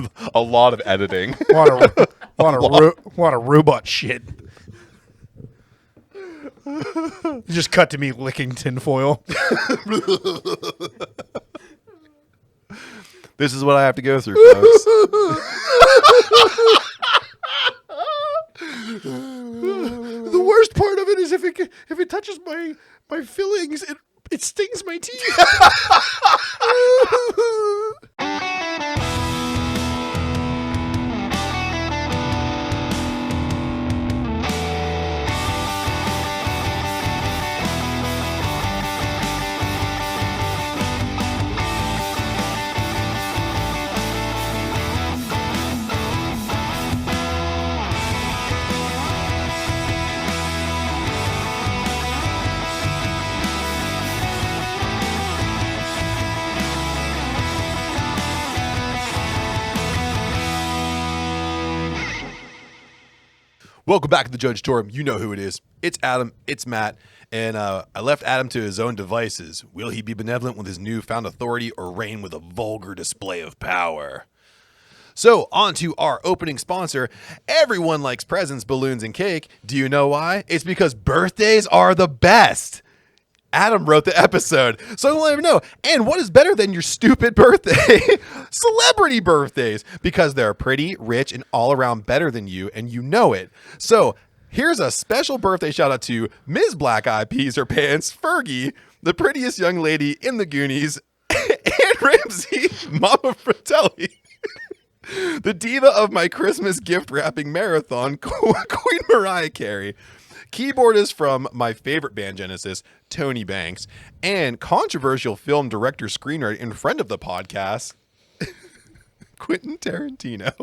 with a lot of editing. A lot of robot shit. You just cut to me licking tinfoil. This is what I have to go through, folks. The worst part of it is if it touches my fillings, it stings my teeth. Welcome back to the Jojitoirum. You know who it is. It's Adam. It's Matt. And I left Adam to his own devices. Will he be benevolent with his newfound authority or reign with a vulgar display of power? So, on to our opening sponsor. Everyone likes presents, balloons, and cake. Do you know why? It's because birthdays are the best. Adam wrote the episode, so I want to know. And what is better than your stupid birthday? Celebrity birthdays, because they're pretty, rich, and all around better than you, and you know it. So here's a special birthday shout out to Ms. Black Eyed Peas Her Pants, Fergie, the prettiest young lady in the Goonies, and Ramsey, Mama Fratelli. The diva of my Christmas gift wrapping marathon, Queen Mariah Carey. Keyboardist from my favorite band Genesis, Tony Banks, and controversial film director, screenwriter, and friend of the podcast, Quentin Tarantino.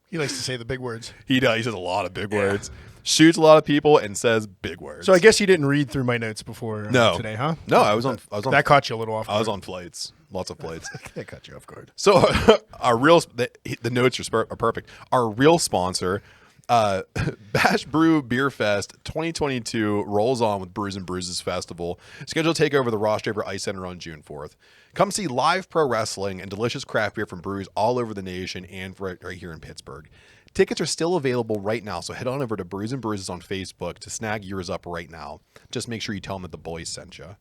He likes to say the big words. He does. He says a lot of big words. Shoots a lot of people and says big words. So I guess you didn't read through my notes before today, huh? No, I was on. That caught you a little off guard. I was on flights. Lots of flights. That caught you off guard. So the notes are perfect. Our real sponsor, Bash Brew Beer Fest 2022 rolls on with Brews and Bruises Festival, scheduled to take over the Ross Draper Ice Center on June 4th. Come see live pro wrestling and delicious craft beer from breweries all over the nation and right here in Pittsburgh. Tickets are still available right now, so head on over to Brews and Bruises on Facebook to snag yours up right now. Just make sure you tell them that the boys sent you.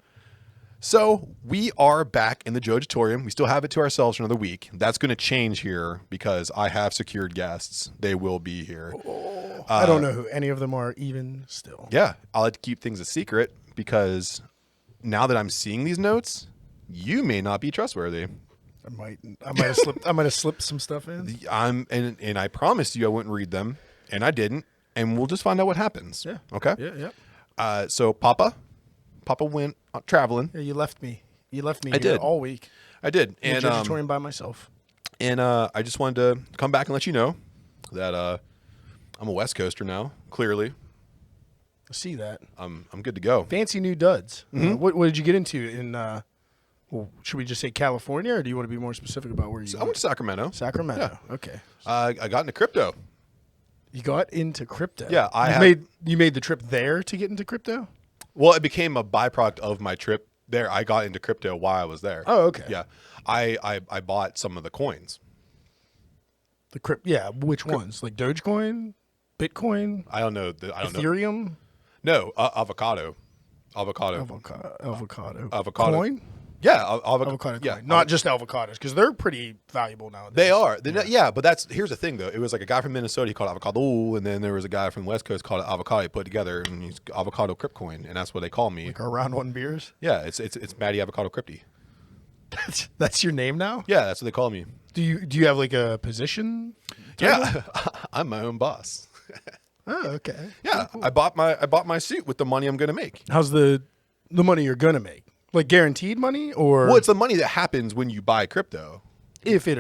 So we are back in the Jojitoirum. We still have it to ourselves for another week. That's going to change here because I have secured guests. They will be here. I don't know who any of them are even still. Yeah, I'll have to keep things a secret because now that I'm seeing these notes, you may not be trustworthy. I might have slipped some stuff in. And I promised you I wouldn't read them, and I didn't, and we'll just find out what happens. Yeah. Okay. Yeah. So Papa went traveling. Yeah, you left me. I did. Here all week. I did. And Jojitoirum by myself. And I just wanted to come back and let you know that I'm a West Coaster now. Clearly, I see that. I'm good to go. Fancy new duds. Mm-hmm. What did you get into in? Should we just say California, or do you want to be more specific about where you? I went to Sacramento. Sacramento. Yeah. Okay. I got into crypto. You got into crypto. Yeah, you made the trip there to get into crypto. Well, it became a byproduct of my trip there. I got into crypto while I was there. Oh, okay. Yeah, I bought some of the coins. Yeah, which ones? Like Dogecoin, Bitcoin. I don't know. Ethereum. No, avocado. Avocado. Coin. Yeah, avocado. Yeah, coin. Not just avocados, because they're pretty valuable nowadays. They are. Yeah, but here's the thing though. It was like a guy from Minnesota, he called it avocado, and then there was a guy from the West Coast called it avocado. He put together, and he's avocado cryptcoin, and that's what they call me. Like our round one beers. Yeah, it's Matty Avocado Crypty. That's your name now? Yeah, that's what they call me. Do you have like a position? Yeah, I'm my own boss. Oh, okay. Yeah, cool. I bought my suit with the money I'm gonna make. How's the money you're gonna make? Like guaranteed money, or well, it's the money that happens when you buy crypto. If it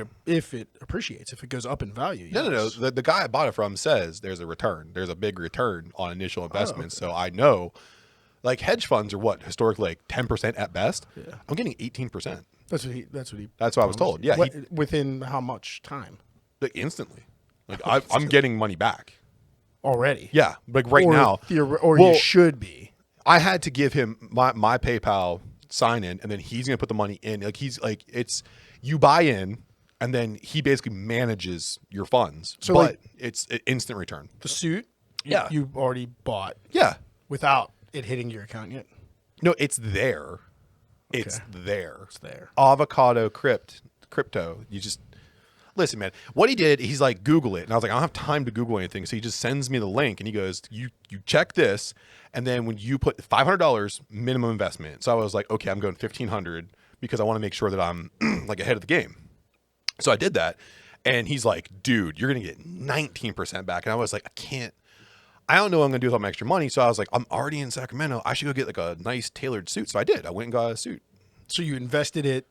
appreciates, if it goes up in value. No. The guy I bought it from says there's a return. There's a big return on initial investment. So I know, like hedge funds are what historically like 10% at best. Yeah. I'm getting 18%. That's what I was told. Yeah. Within how much time? Like instantly. Like I'm getting money back already. Yeah. Like right now. You should be. I had to give him my PayPal sign in, and then he's going to put the money in. Like it's you buy in, and then he basically manages your funds. So, but like- it's an instant return. The suit, Yeah. you already bought Yeah. without it hitting your account yet. No, it's there. It's Okay. there. It's there. Avocado crypto. You just listen, man. What he did, he's like, Google it, and I was like, I don't have time to Google anything. So he just sends me the link, and he goes, you check this, and then when you put $500 minimum investment. So I was like, okay, I'm going $1,500 because I want to make sure that I'm like ahead of the game. So I did that, and he's like, dude, you're gonna get 19% back, and I was like, I don't know what I'm going to do with all my extra money. So I was like, I'm already in Sacramento. I should go get like a nice tailored suit. So I did. I went and got a suit. So you invested it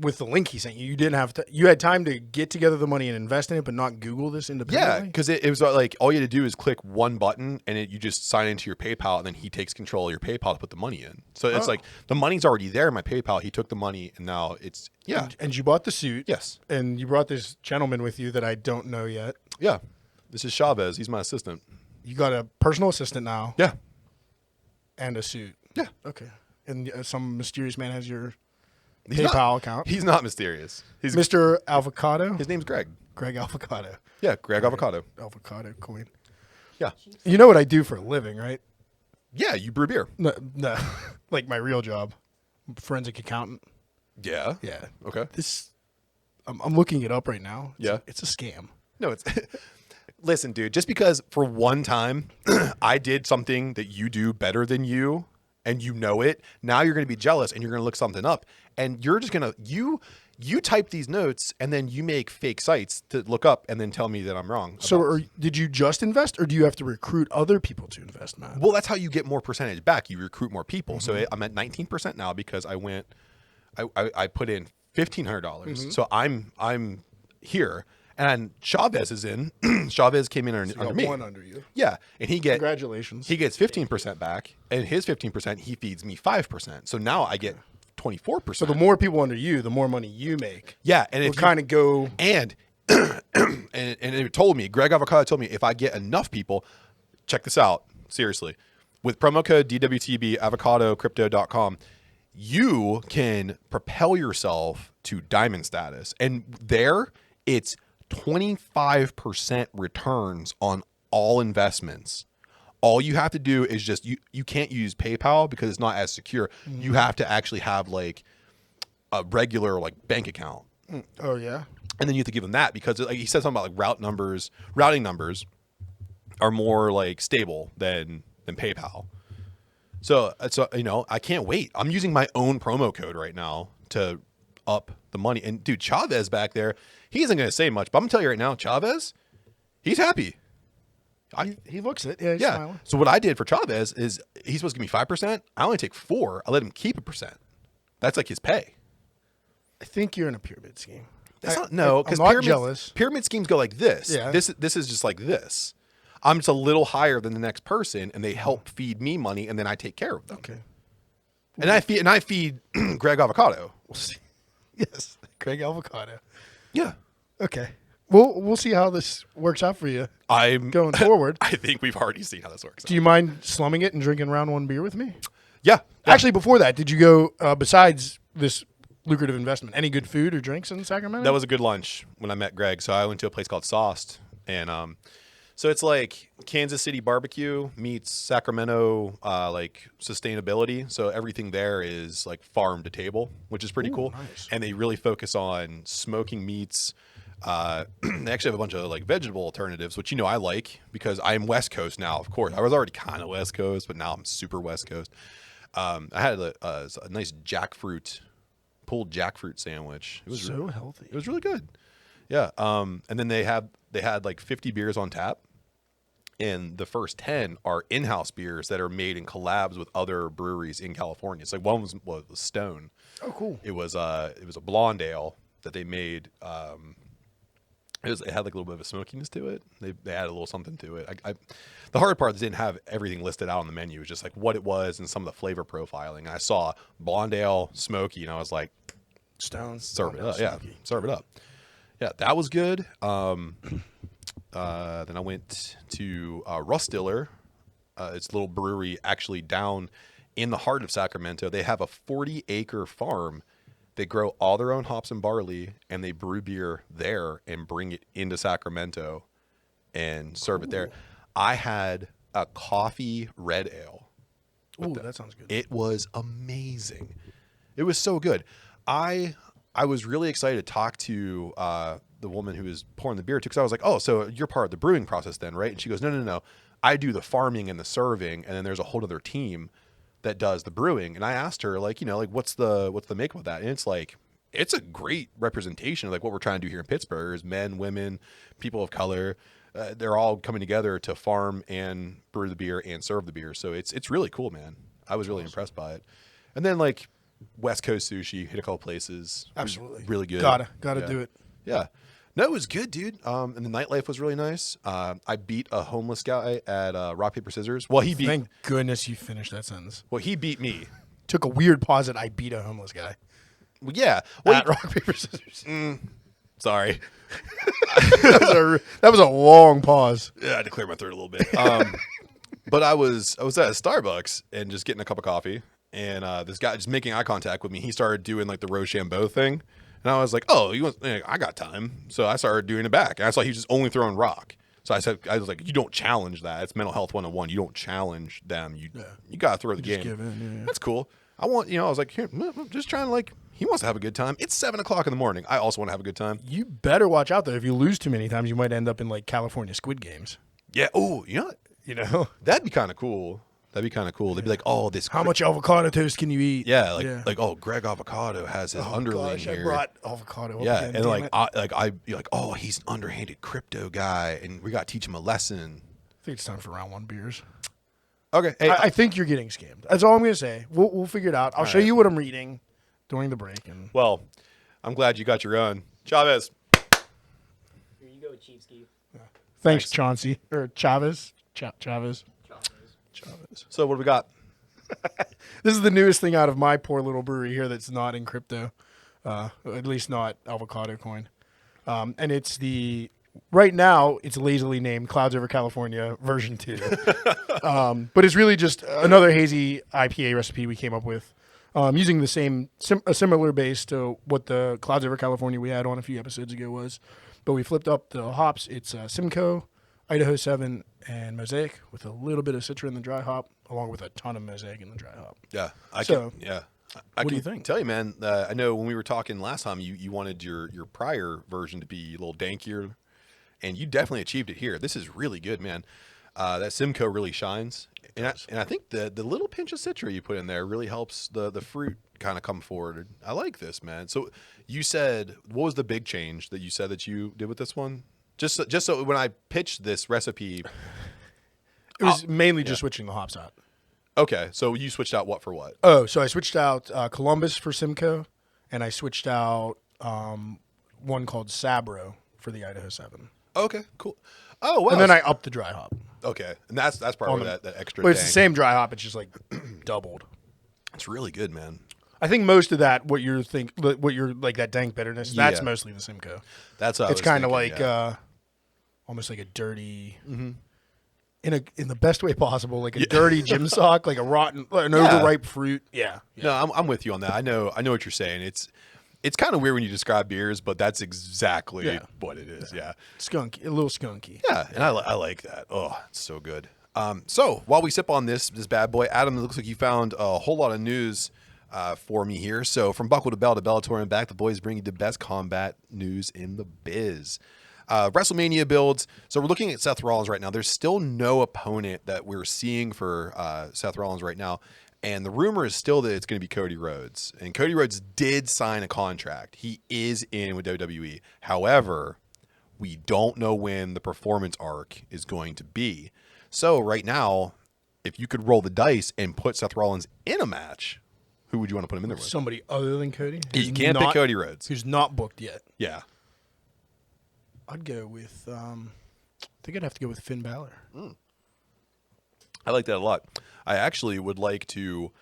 with the link he sent you. You didn't have to. You had time to get together the money and invest in it, but not Google this Yeah, independently. because it was like all you had to do is click one button and you just sign into your PayPal, and then he takes control of your PayPal to put the money in. So it's like the money's already there in my PayPal. He took the money, and now it's And you bought the suit. Yes. And you brought this gentleman with you that I don't know yet. Yeah. This is Chavez. He's my assistant. You got a personal assistant now. Yeah. And a suit. Yeah. Okay. And some mysterious man has your He's PayPal not, account. He's not mysterious. He's Mr. Avocado. His name's Greg. Greg Avocado. Yeah, Greg Avocado. Avocado coin. Yeah. You know what I do for a living, right? Yeah, you brew beer. No, like my real job, forensic accountant. Yeah. Yeah. Okay. I'm looking it up right now. Yeah. It's a scam. No, it's listen, dude, just because for one time I did something that you do better than you and you know it, now you're going to be jealous and you're going to look something up, and you're just going to you type these notes and then you make fake sites to look up and then tell me that I'm wrong. So did you just invest, or do you have to recruit other people to invest, Matt? Well, that's how you get more percentage back. You recruit more people. So I'm at 19% now because I put in $1,500. Mm-hmm. So I'm here. And Chavez is in. Chavez came in under me. One under you. Yeah, and Congratulations. he gets 15% back, and his 15% he feeds me 5%. So now I get 24%. So the more people under you, the more money you make. yeah, and It'll if kind of go. and it told me, Greg Avocado told me, if I get enough people, check this out seriously, with promo code DWTB avocadocrypto.com, you can propel yourself to diamond status, and there it's 25% returns on all investments. All you have to do is just you can't use PayPal because it's not as secure. You have to actually have like a regular like bank account. Oh yeah. And then you have to give them that because like he said something about like routing numbers are more like stable than PayPal. So I can't wait. I'm using my own promo code right now to up the money. And dude, Chavez back there, he isn't going to say much, but I'm going to tell you right now, Chavez, he's happy. He looks it. Yeah. He's Yeah. smiling. So what I did for Chavez is he's supposed to give me 5%. I only take 4. I let him keep 1%. That's like his pay. I think you're in a pyramid scheme. Because I'm not jealous. Pyramid schemes go like this. Yeah. This is just like this. I'm just a little higher than the next person, and they help feed me money, and then I take care of them. Okay. And I feed Greg Avocado. We'll see. Yes, Greg Avocado. Yeah. Okay. We'll see how this works out for you I'm going forward. I think we've already seen how this works. Do you mind slumming it and drinking round one beer with me? Yeah. Actually, before that, did you go besides this lucrative investment? Any good food or drinks in Sacramento? That was a good lunch when I met Greg. So I went to a place called Sauced, and so it's like Kansas City barbecue meets Sacramento like sustainability. So everything there is like farm to table, which is pretty cool. Nice. And they really focus on smoking meats. They actually have a bunch of like vegetable alternatives, which I like because I'm West Coast now. Of course, I was already kind of West Coast, but now I'm super West Coast. I had a nice pulled jackfruit sandwich. It was so healthy. It was really good. Yeah. And then they had like 50 beers on tap. And the first 10 are in-house beers that are made in collabs with other breweries in California. It's like one was Stone. Oh, cool. It was a blonde ale that they made. It had like a little bit of a smokiness to it. They added a little something to it. The hard part is they didn't have everything listed out on the menu. It was just like what it was and some of the flavor profiling. And I saw blonde ale, smoky, and I was like, Stone. serve it up. Smoky. Yeah, serve it up. Yeah, that was good. Then I went to Rust Diller. It's a little brewery actually down in the heart of Sacramento. They have a 40-acre farm They grow all their own hops and barley, and they brew beer there and bring it into Sacramento and serve it there. I had a coffee red ale. Ooh, that sounds good. It was amazing. It was so good. I was really excited to talk to the woman who was pouring the beer too, because I was like, oh, so you're part of the brewing process then, right? And she goes, no. I do the farming and the serving, and then there's a whole other team that does the brewing. And I asked her, like, what's the makeup of that? And it's like, it's a great representation of like what we're trying to do here in Pittsburgh is men, women, people of color. They're all coming together to farm and brew the beer and serve the beer. So it's really cool, man. I was really impressed by it. And then like West Coast sushi, hit a couple places. Absolutely. Really good. Gotta do it. Yeah. No, it was good, dude. And the nightlife was really nice. I beat a homeless guy at rock, paper, scissors. Well, Thank goodness you finished that sentence. Well, he beat me. Took a weird pause at I beat a homeless guy. Well, yeah. Well, At rock, paper, scissors. Sorry. That was a long pause. Yeah, I had to clear my throat a little bit. But I was at a Starbucks and just getting a cup of coffee, and this guy just making eye contact with me. He started doing like the Rochambeau thing, and I was like, "Oh, I got time." So I started doing it back, and I saw he was just only throwing rock. So I was like, "You don't challenge that. It's mental health 101. You don't challenge them. You got to throw the game. Give in, yeah. That's cool. I was like, here, I'm just trying to like. He wants to have a good time. It's 7:00 in the morning. I also want to have a good time. You better watch out though. If you lose too many times, you might end up in like California Squid Games. Yeah. Oh, that'd be kind of cool. They'd be like, oh, this. How much avocado toast can you eat? Yeah, like oh, Greg Avocado has his underling here. I brought avocado. Yeah, again, and you're like, oh, he's an underhanded crypto guy, and we got to teach him a lesson. I think it's time for round one beers. Okay, hey, I think you're getting scammed. That's all I'm gonna say. We'll figure it out. I'll show you what I'm reading during the break. And well, I'm glad you got your own, Chavez. Here you go, Chiefski. thanks, Chauncey or Chavez. Chavez. So what do we got? This is the newest thing out of my poor little brewery here that's not in crypto, at least not avocado coin. And it's right now it's lazily named Clouds Over California version 2. But it's really just another hazy IPA recipe we came up with using the a similar base to what the Clouds Over California we had on a few episodes ago was. But we flipped up the hops. It's Simcoe, Idaho 7, and Mosaic with a little bit of Citra in the dry hop, along with a ton of Mosaic in the dry hop. Yeah, I what do you think? Tell you, man. I know when we were talking last time, you wanted your prior version to be a little dankier, and you definitely achieved it here. This is really good, man. That Simcoe really shines, and I think the little pinch of Citra you put in there really helps the fruit kind of come forward. I like this, man. So you said, what was the big change that you said that you did with this one? Just so when I pitched this recipe, it was mainly just switching the hops out. Okay, so you switched out what for what? Oh, so I switched out Columbus for Simcoe, and I switched out one called Sabro for the Idaho 7. Okay, cool. Oh, wow. And then I upped the dry hop. Okay, and that's probably that extra. But it's the same dry hop. It's just like doubled. It's really good, man. I think most of that, what you're like that dank bitterness, that's mostly the Simcoe. That's what it's kind of like almost like a dirty, in the best way possible, like a dirty gym sock, like an overripe fruit. Yeah. No, I'm with you on that. I know what you're saying. It's kind of weird when you describe beers, but that's exactly what it is. Yeah. Skunky, a little skunky. Yeah, and I like that. Oh, it's so good. So while we sip on this bad boy, Adam, it looks like you found a whole lot of news for me here. So from Buckle to Bell to Bellator and back, the boys bring you the best combat news in the biz. WrestleMania builds. So we're looking at Seth Rollins right now. There's still no opponent that we're seeing for Seth Rollins right now. And the rumor is still that it's going to be Cody Rhodes. And Cody Rhodes did sign a contract. He is in with WWE. However, we don't know when the performance arc is going to be. So right now, if you could roll the dice and put Seth Rollins in a match, who would you want to put him in there with? Somebody other than Cody? You can't pick Cody Rhodes. Who's not booked yet. Yeah. I'd go with, I think I'd have to go with Finn Balor. I like that a lot. I actually would like to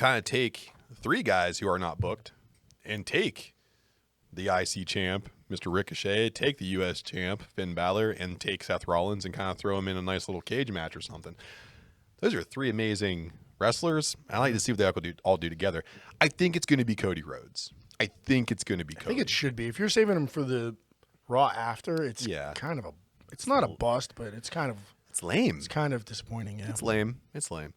take 3 guys who are not booked and take the IC champ, Mr. Ricochet, take the US champ, Finn Balor, and take Seth Rollins and kind of throw him in a nice little cage match or something. Those are 3 amazing wrestlers, I like to see what they all do together. I think it's going to be Cody Rhodes. I think it's going to be Cody. I think it should be. If you're saving him for the Raw after, it's kind of a. It's not a bust, but it's kind of. It's lame. It's kind of disappointing. Yeah. It's lame. It's lame.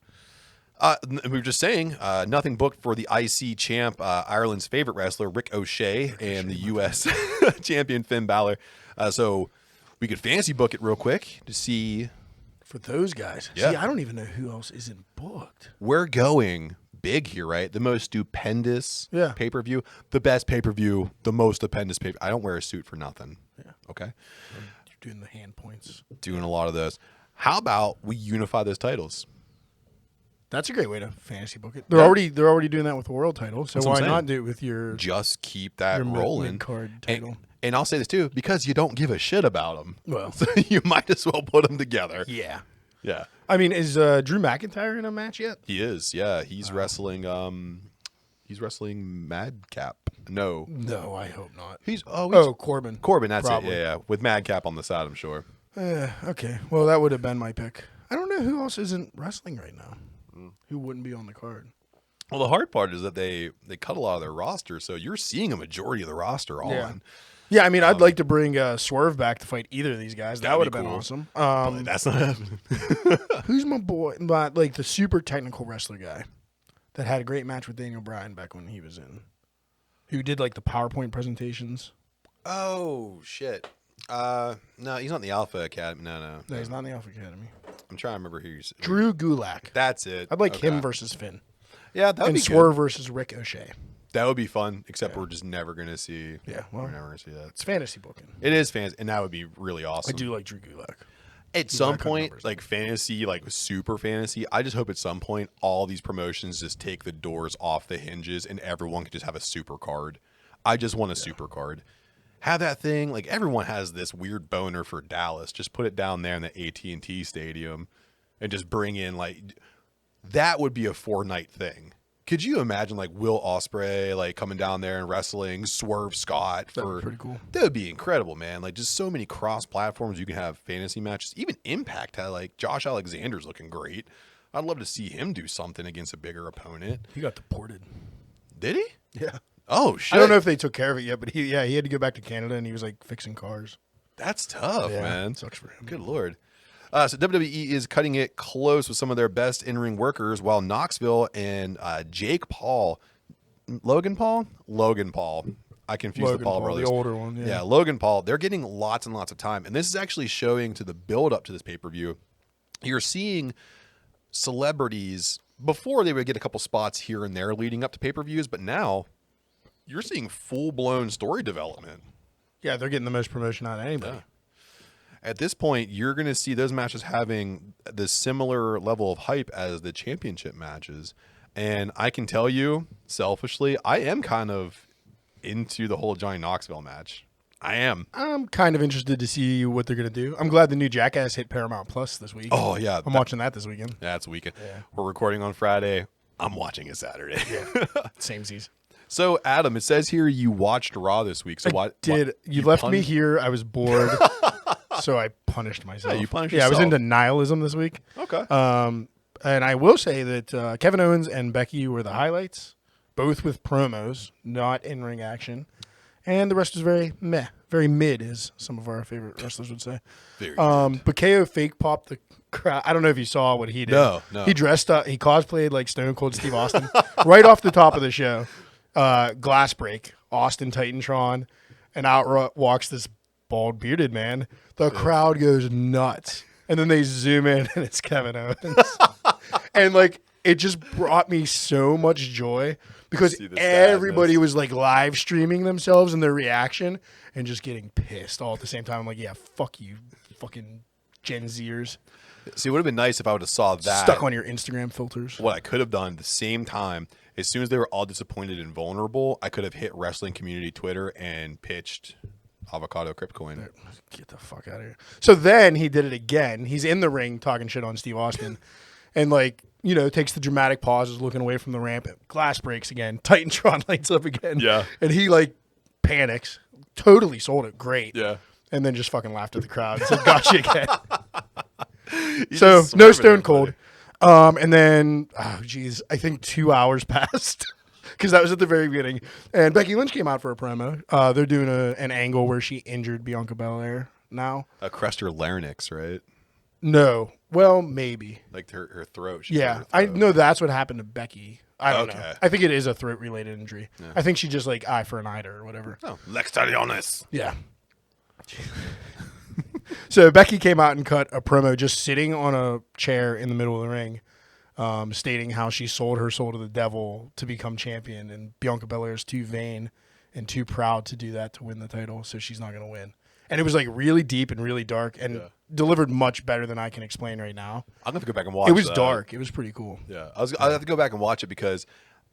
We were just saying, nothing booked for the IC champ, Ireland's favorite wrestler, Rick O'Shea, and the U.S. champion, Finn Balor. So we could fantasy book it real quick to see. For those guys. Yeah. See, I don't even know who else isn't booked. We're going big here, right? The most stupendous pay-per-view, the best pay-per-view, the most stupendous pay. I don't wear a suit for nothing. Yeah. Okay. You're doing the hand points. Doing a lot of those. How about we unify those titles? That's a great way to fantasy book it. They're already doing that with the world title, so why not do it with your just keep that rolling mid-card title? And I'll say this too, because you don't give a shit about them. Well, so you might as well put them together. Yeah. Yeah. I mean, is Drew McIntyre in a match yet? He is. Yeah, he's wrestling. He's wrestling Madcap. No, I hope not. He's Corbin. Corbin, that's Probably. it. Yeah, with Madcap on the side, I'm sure. Okay. Well, that would have been my pick. I don't know who else isn't wrestling right now. Who wouldn't be on the card? Well, the hard part is that they cut a lot of their roster, so you're seeing a majority of the roster on. Yeah, I mean, I'd like to bring Swerve back to fight either of these guys. That would have been cool. awesome. But that's not happening. Who's my boy? Like the super technical wrestler guy that had a great match with Daniel Bryan back when he was in. Who did like the PowerPoint presentations? Oh shit! No, he's not in the Alpha Academy. No, he's not in the Alpha Academy. I'm trying to remember who's Drew Gulak. That's it. I'd like him versus Finn. Yeah, that would be Swerve good. versus Rick O'Shea. That would be fun. Except we're just never gonna see. Yeah, well, we're never gonna see that. It's fantasy booking. It is fantasy, and that would be really awesome. I do like Drew Gulak. At some point, like fantasy, like super fantasy, I just hope at some point all these promotions just take the doors off the hinges and everyone can just have a super card. I just want a super card. Have that thing, like everyone has this weird boner for Dallas. Just put it down there in the AT&T Stadium and just bring in that would be a 4-night thing. Could you imagine Will Ospreay coming down there and wrestling Swerve Scott? That'd be pretty cool. That would be incredible, man. Just so many cross platforms you can have fantasy matches. Even Impact had Josh Alexander's looking great. I'd love to see him do something against a bigger opponent. He got deported. Did he? Yeah. Oh shit! I don't know if they took care of it yet, but he had to go back to Canada and he was fixing cars. That's tough, man. Sucks for him. Good lord. So WWE is cutting it close with some of their best in-ring workers, while Knoxville and Logan Paul. I confused the Paul brothers. The older one. Yeah, Logan Paul. They're getting lots and lots of time, and this is actually showing to the build up to this pay-per-view. You're seeing celebrities before they would get a couple spots here and there leading up to pay-per-views, but now you're seeing full-blown story development. Yeah, they're getting the most promotion out of anybody. Yeah. At this point, you're going to see those matches having the similar level of hype as the championship matches. And I can tell you, selfishly, I am kind of into the whole Johnny Knoxville match. I am. I'm kind of interested to see what they're going to do. I'm glad the new Jackass hit Paramount Plus this week. Oh, yeah. I'm watching that this weekend. Yeah, it's a weekend. Yeah. We're recording on Friday. I'm watching it Saturday. Yeah. Same season. So, Adam, it says here you watched Raw this week. So You left me here. I was bored. So I punished myself. Yeah, you punished yourself. yourself. I was into nihilism this week. Okay. And I will say that Kevin Owens and Becky were the highlights, both with promos, not in-ring action. And the rest was very meh, very mid, as some of our favorite wrestlers would say. Very but KO fake popped the crowd. I don't know if you saw what he did. No. He dressed up. He cosplayed like Stone Cold Steve Austin right off the top of the show. Glass break, Austin Titantron, and out walks this bald bearded man. The crowd goes nuts. And then they zoom in and it's Kevin Owens. And it just brought me so much joy because everybody was live streaming themselves and their reaction and just getting pissed all at the same time. I'm like, yeah, fuck you, fucking Gen Zers. See, it would have been nice if I would have saw that. Stuck on your Instagram filters. What I could have done at the same time, as soon as they were all disappointed and vulnerable, I could have hit Wrestling Community Twitter and pitched Avocado Cryptcoin. Get the fuck out of here. So then he did it again. He's in the ring talking shit on Steve Austin and takes the dramatic pauses, looking away from the ramp. Glass breaks again. Titantron lights up again. Yeah. And he panics. Totally sold it. Great. Yeah. And then just fucking laughed at the crowd. So gotcha again. So no Stone Cold. And then, I think 2 hours passed because that was at the very beginning. And Becky Lynch came out for a promo. They're doing an angle where she injured Bianca Belair now. Crushed her larynx, right? No. Well, maybe. Like her throat. Yeah. I know that's what happened to Becky. I don't know. Okay. I think it is a throat-related injury. Yeah. I think she just like eye for an eye or whatever. Oh, Lectarionis. Yeah. So Becky came out and cut a promo just sitting on a chair in the middle of the ring, stating how she sold her soul to the devil to become champion, and Bianca Belair is too vain and too proud to do that to win the title, so she's not going to win. And it was like really deep and really dark and delivered much better than I can explain right now. I'm going to go back and watch it. It was dark. It was pretty cool. Yeah. I'll have to go back and watch it because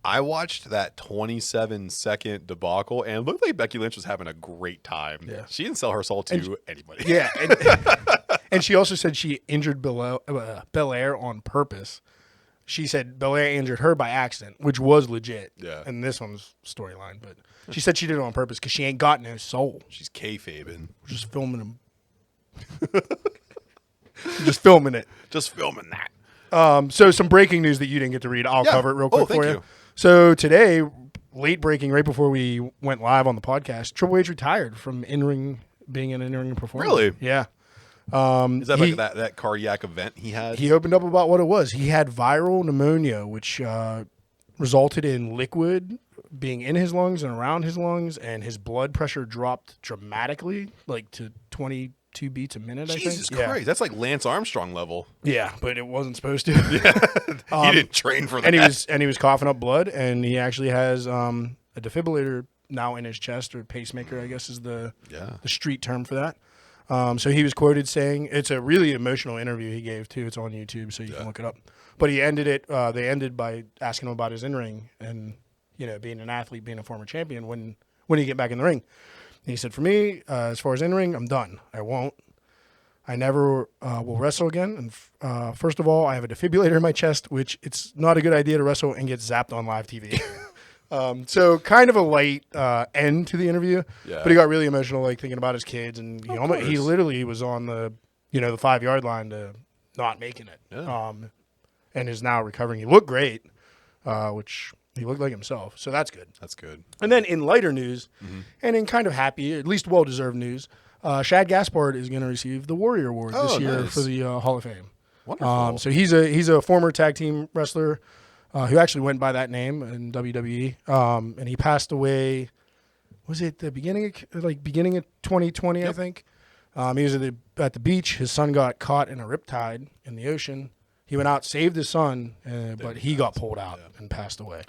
I watched that 27-second debacle and it looked like Becky Lynch was having a great time. Yeah. She didn't sell her soul to anybody. Yeah. And she also said she injured Belair on purpose. She said Belair injured her by accident, which was legit. Yeah. And this one's storyline, but she said she did it on purpose because she ain't got no soul. She's kayfabing. Just filming him. Just filming it. Just filming that. So some breaking news that you didn't get to read. I'll cover it real quick for you. So today, late breaking, right before we went live on the podcast, Triple H retired from being an in-ring performer. Really? Yeah. Is that like that cardiac event he had? He opened up about what it was. He had viral pneumonia, which resulted in liquid being in his lungs and around his lungs, and his blood pressure dropped dramatically, like to 22 beats a minute, Jesus I think. Christ. That's like Lance Armstrong level. Yeah, but it wasn't supposed to. He didn't train for that. And he was coughing up blood, and he actually has a defibrillator now in his chest, or pacemaker, I guess is the street term for that. So he was quoted saying, it's a really emotional interview he gave too. It's on YouTube, so you can look it up. But he ended it. They ended by asking him about his in-ring and being an athlete, being a former champion. When do you get back in the ring? And he said, for me, as far as in-ring, I'm done. I won't. I never will wrestle again. And first of all, I have a defibrillator in my chest, which it's not a good idea to wrestle and get zapped on live TV. So kind of a light end to the interview, but he got really emotional, like thinking about his kids, and he literally was on the the 5-yard line to not making it, and is now recovering. He looked great, which he looked like himself, so that's good. That's good. And then in lighter news, and in kind of happy, at least well-deserved news, Shad Gaspard is going to receive the Warrior Award this year for the Hall of Fame. Wonderful. So he's a former tag team wrestler. Who actually went by that name in WWE, and he passed away. Was it the beginning of 2020? Yep. I think he was at the beach. His son got caught in a riptide in the ocean. He went out, saved his son, but he got pulled out and passed away.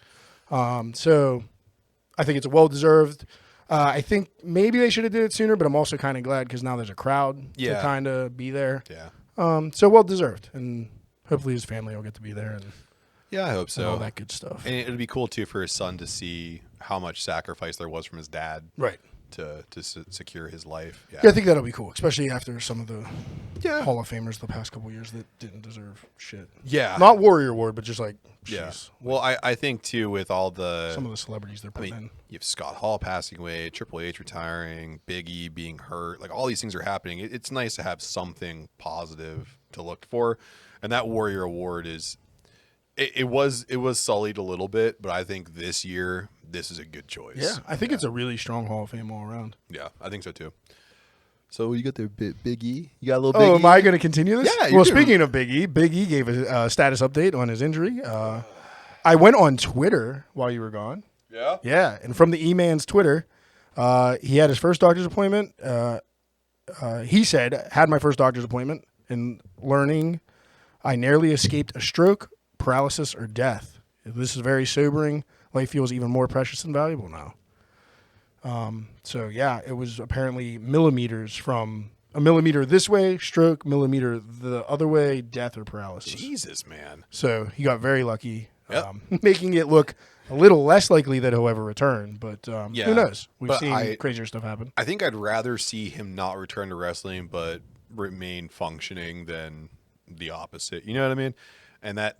So I think it's a well-deserved. I think maybe they should have did it sooner, but I'm also kind of glad because now there's a crowd to kind of be there. Yeah. So well-deserved, and hopefully his family will get to be there and. Yeah, I hope so. And all that good stuff. And it'd be cool too for his son to see how much sacrifice there was from his dad, right, to secure his life. Yeah, I think that'll be cool, especially after some of the Hall of Famers the past couple of years that didn't deserve shit. Yeah, not Warrior Award, but just like Well, I think too with all some of the celebrities they're putting in. You have Scott Hall passing away, Triple H retiring, Big E being hurt. Like all these things are happening. It's nice to have something positive to look for, and that Warrior Award is. It was sullied a little bit, but I think this year this is a good choice. Yeah, I think it's a really strong Hall of Fame all around. Yeah, I think so too. So you got the Big E. You got a little Big E. Oh, am I going to continue this? Yeah. Well, speaking of Big E gave a status update on his injury. I went on Twitter while you were gone. Yeah. Yeah, and from the E-Man's Twitter, he had his first doctor's appointment. He said, "Had my first doctor's appointment and learning, I narrowly escaped a stroke, paralysis, or death. This is very sobering. Life feels even more precious and valuable now." So yeah, it was apparently millimeters from a millimeter this way, stroke, millimeter the other way, death or paralysis. Jesus, man. So he got very lucky, making it look a little less likely that he'll ever return. But who knows? We've seen crazier stuff happen. I think I'd rather see him not return to wrestling, but remain functioning than the opposite. You know what I mean? And that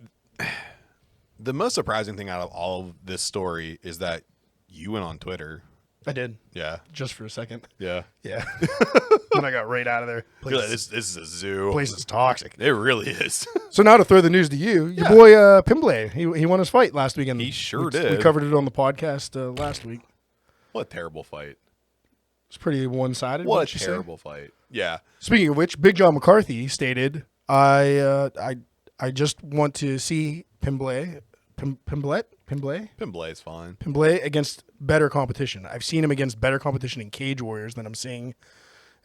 the most surprising thing out of all of this story is that you went on Twitter I did. Yeah. Just for a second. Yeah. Yeah. Then I got right out of there. This is a zoo. Place is toxic. It really is. So now to throw the news to you, your Yeah. boy Pimblay, he won his fight last weekend. He sure We did. covered it on the podcast last week. What a terrible fight. It's pretty one-sided. What a terrible fight. Yeah. Speaking of which, Big John McCarthy stated, I just want to see Pimblay Pimblay's fine. Pimblay against better competition. I've seen him against better competition in Cage Warriors than I'm seeing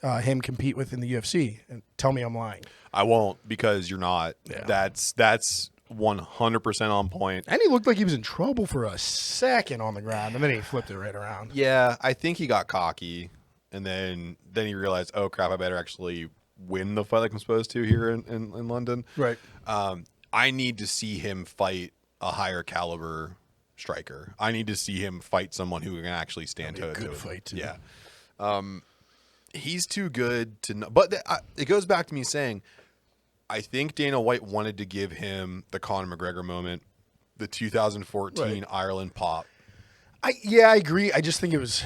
him compete with in the UFC. And tell me I'm lying. I won't because you're not. Yeah. That's 100% on point. And he looked like he was in trouble for a second on the ground, and then he flipped it right around. Yeah, I think he got cocky, and then he realized, oh crap, I better actually win the fight like I'm supposed to here in London. Right. I need to see him fight a higher caliber striker. I need to see him fight someone who can actually stand toe to toe. Good fight too. Yeah. He's too good to know. But it goes back to me saying, I think Dana White wanted to give him the Conor McGregor moment, the 2014 Ireland pop. I agree. I just think it was,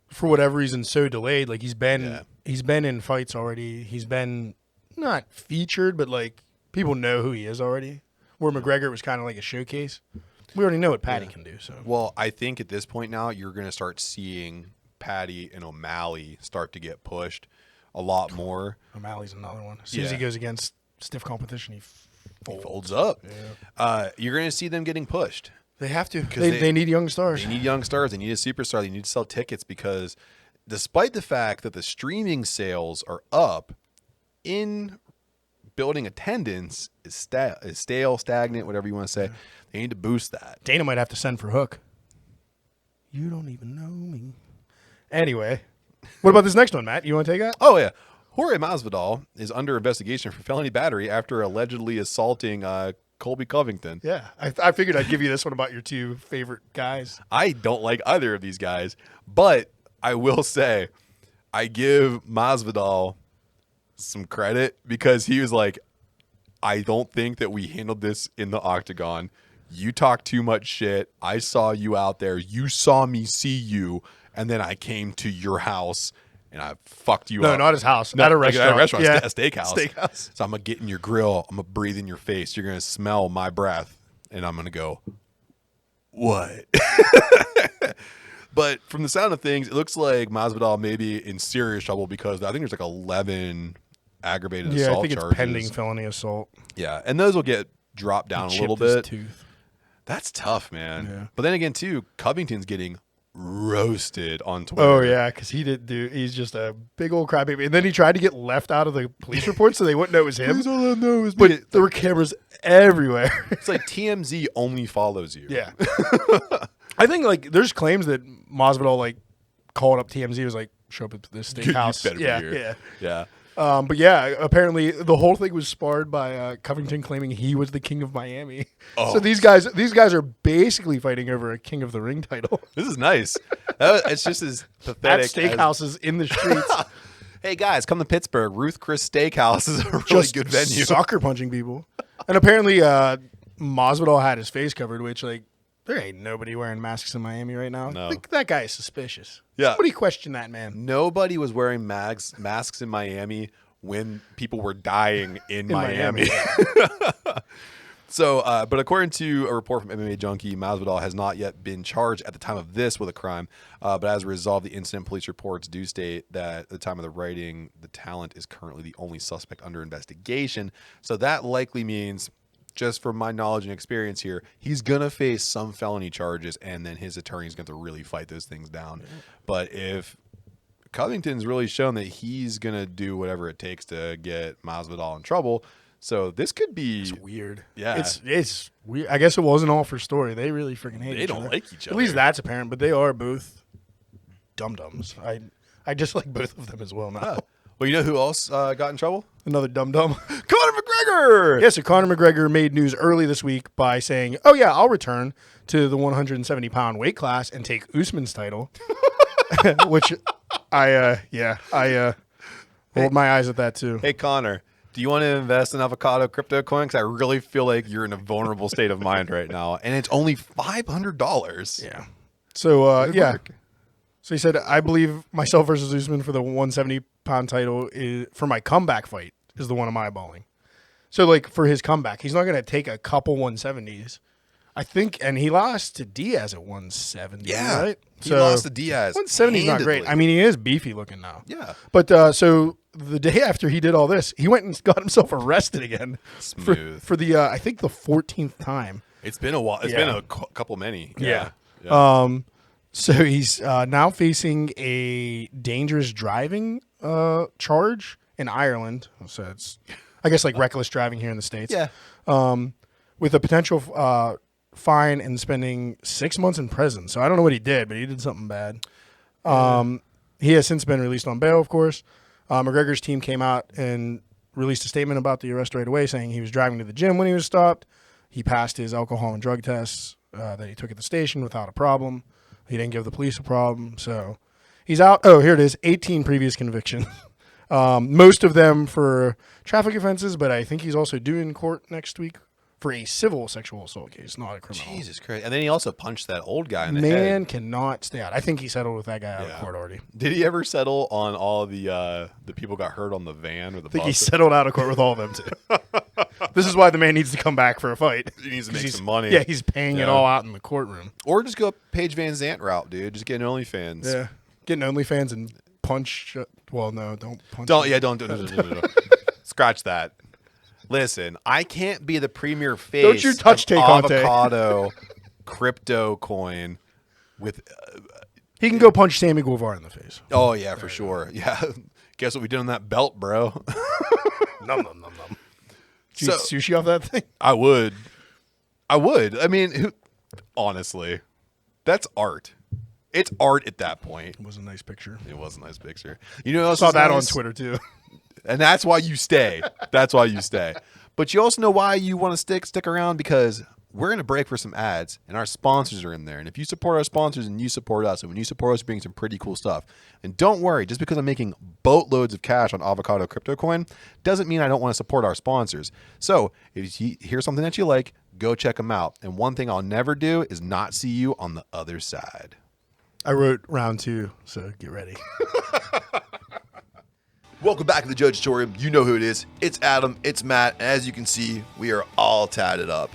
for whatever reason, so delayed. Like he's been in fights already. He's been not featured, but like people know who he is already. Where McGregor was kind of like a showcase. We already know what Patty can do. So Well, I think at this point now you're going to start seeing Patty and O'Malley start to get pushed a lot more. O'Malley's another one. As soon as he goes against stiff competition, he Folds up. Yeah. You're going to see them getting pushed. They have to. They need young stars. They need young stars. They need a superstar. They need to sell tickets because despite the fact that the streaming sales are up, in building attendance is stale, stagnant, whatever you want to say. They need to boost that. Dana might have to send for Hook. You don't even know me. Anyway, what about this next one, Matt? You want to take that? Oh, yeah. Jorge Masvidal is under investigation for felony battery after allegedly assaulting Colby Covington. Yeah. I figured I'd give you this one about your two favorite guys. I don't like either of these guys, but I will say I give Masvidal some credit because he was like, I don't think that we handled this in the octagon. You talk too much shit. I saw you out there. You saw me see you. And then I came to your house and I fucked you up. No, not his house. At a restaurant. At a restaurant. Yeah. A steakhouse. Steakhouse. So I'm going to get in your grill. I'm going to breathe in your face. You're going to smell my breath. And I'm going to go, what? But from the sound of things, it looks like Masvidal may be in serious trouble because I think there's like 11 aggravated assault I think charges. it's pending felony assault. Yeah, and those will get dropped down a little Chipped his bit. tooth. That's tough, man. Yeah. But then again, too, Covington's getting roasted on Twitter. Oh, yeah, because he's just a big old crybaby. And then he tried to get left out of the police report so they wouldn't know it was him. Please don't let them know it was me. But there were cameras everywhere. It's like TMZ only follows you. Yeah. I think, like, there's claims that Masvidal, like, called up TMZ, was like, show up at this steakhouse. You better be here. Yeah. Yeah. But yeah, apparently the whole thing was sparred by Covington claiming he was the king of Miami. Oh. So these guys are basically fighting over a King of the Ring title This is nice. It's just as at pathetic. steakhouses in the streets. Hey, guys, come to Pittsburgh. Ruth Chris Steakhouse is a really Just good venue. sucker punching people. And apparently Masvidal had his face covered, which, like, there ain't nobody wearing masks in Miami right now. No. Like, that guy is suspicious. Yeah. Somebody question that man. Nobody was wearing masks in Miami when people were dying in Miami. So, but according to a report from MMA Junkie, Masvidal has not yet been charged at the time of this with a crime. But as a result of the incident, police reports do state that at the time of the writing, the talent is currently the only suspect under investigation. So that likely means, just from my knowledge and experience here, he's going to face some felony charges, and then his attorney's going to really fight those things down. But if Covington's really shown that he's going to do whatever it takes to get Masvidal in trouble, so this could be... It's weird. Yeah. It's weird. I guess it wasn't all for story. They really freaking hate They each don't other. like each At other. least that's apparent, but they are both dum-dums. I just like both of them as well now. Well, you know who else got in trouble? Another dum-dum. Conor McGregor! Yeah, so Conor McGregor made news early this week by saying, oh, yeah, I'll return to the 170-pound weight class and take Usman's title, which I rolled my eyes at that, too. Hey, Connor, do you want to invest in avocado crypto coin? Because I really feel like you're in a vulnerable state of mind right now, and it's only $500. Yeah. So, Good yeah. work. So he said, I believe myself versus Usman for the 170-pound title for my comeback fight is the one I'm eyeballing. So, like, for his comeback, he's not going to take a couple 170s. I think, and he lost to Diaz at 170, Yeah. right? He lost to Diaz. 170 is not great. handedly. I mean, he is beefy looking now. Yeah. But so the day after he did all this, he went and got himself arrested again. Smooth. For the, I think, the 14th time. It's been a while. It's been a couple many. Yeah. Yeah. So he's now facing a dangerous driving charge in Ireland. So it's, I guess, like reckless driving here in the States. Yeah. With a potential fine and spending 6 months in prison. So I don't know what he did, but he did something bad. He has since been released on bail, of course. McGregor's team came out and released a statement about the arrest right away, saying he was driving to the gym when he was stopped. He passed his alcohol and drug tests that he took at the station without a problem. He didn't give the police a problem. So he's out. Oh, here it is. 18 previous convictions. Most of them for traffic offenses, but I think he's also due in court next week for a civil sexual assault case, not a criminal. Jesus Christ. And then he also punched that old guy in the Man head. cannot stay out. I think he settled with that guy out of court already. Did he ever settle on all the people got hurt on the van or the I think bus? he settled out of court with all of them, too. This is why the man needs to come back for a fight. He needs to make 'Cause some money. Yeah, he's paying it Yeah. all out in the courtroom. Or just go Paige Van Zant route, dude. Just get an OnlyFans. Yeah. Getting OnlyFans and punch. Well, no, don't punch. Don't. Scratch that. Listen, I can't be the premier face Don't you touch of Tay-Conte. avocado crypto coin with. He can go punch Sammy Guevara in the face. Oh yeah, for sure. Yeah. Guess what we did on that belt, bro? Nom, nom, nom, nom. Did you So- eat sushi off that thing? I would. I mean, honestly, that's art. It's art at that point. It was a nice picture. It was a nice picture. You know, what else Saw is that on nice? Twitter, too. And that's why you stay. That's why you stay. But you also know why you want to stick around, because we're going to break for some ads and our sponsors are in there. And if you support our sponsors and you support us, and when you support us, bring some pretty cool stuff. And don't worry, just because I'm making boatloads of cash on avocado crypto coin doesn't mean I don't want to support our sponsors. So if you hear something that you like, go check them out. And one thing I'll never do is not see you on the other side. I wrote round 2, so get ready. Welcome back to the Jojitoirum. You know who it is. It's Adam. It's Matt. And as you can see, we are all tatted up.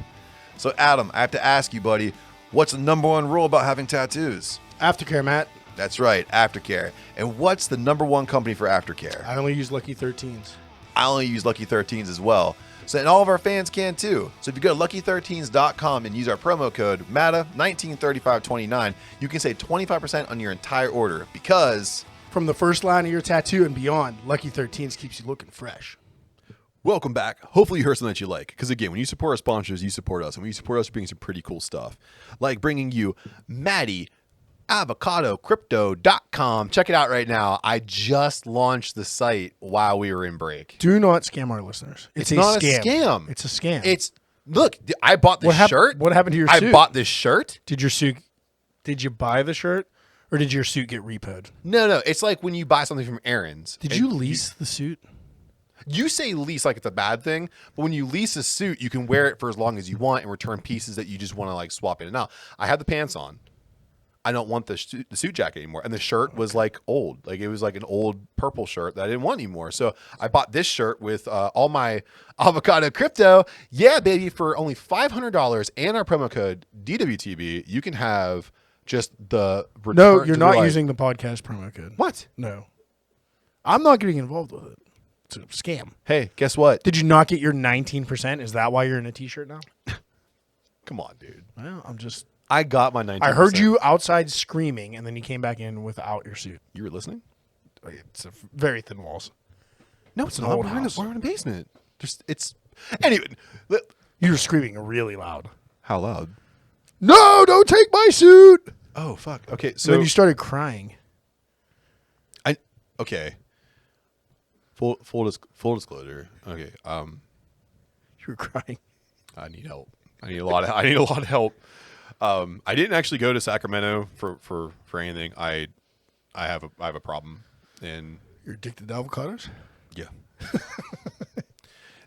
So, Adam, I have to ask you, buddy, what's the number one rule about having tattoos? Aftercare, Matt. That's right, aftercare. And what's the number one company for aftercare? I only use Lucky 13s. I only use Lucky 13s as well. So, and all of our fans can too. So if you go to lucky13s.com and use our promo code MATA193529, you can save 25% on your entire order, because From the first line of your tattoo and beyond, Lucky 13s keeps you looking fresh. welcome back. Hopefully you heard something that you like. Because again, when you support our sponsors, you support us. And when you support us, we're bringing some pretty cool stuff. Like bringing you Maddie, avocadocrypto.com. Check it out right now. I just launched the site while we were in break. Do not scam our listeners. It's a not scam. a scam. It's a scam. It's, look, I bought this shirt. What happened to your I suit? bought this shirt. Did you buy the shirt, or did your suit get repoed? No. It's like when you buy something from Aaron's. Did and you lease the suit? You say lease like it's a bad thing, but when you lease a suit, you can wear it for as long as you want and return pieces that you just want to like swap in and out. I had the pants on. I don't want the suit jacket anymore. And the shirt was like old. Like it was like an old purple shirt that I didn't want anymore. So I bought this shirt with all my avocado crypto. Yeah, baby, for only $500 and our promo code DWTB, you can have just the return. No, you're to not like- using the podcast promo code. What? No. I'm not getting involved with it. It's a scam. Hey, guess what? Did you not get your 19%? Is that why you're in a t-shirt now? Come on, dude. Well, I'm just... I got my 19%. I heard you outside screaming, and then you came back in without your suit. You were listening? It's a very thin walls. No, it's an not. old We're in house. the basement. It's anyway. You were screaming really loud. How loud? No, don't take my suit. Oh fuck. Okay, So so then you started crying. okay. Full disclosure. Okay. You were crying. I need help. I need a lot of help. I didn't actually go to Sacramento for anything. I have a problem, and You're addicted to avocados? yeah.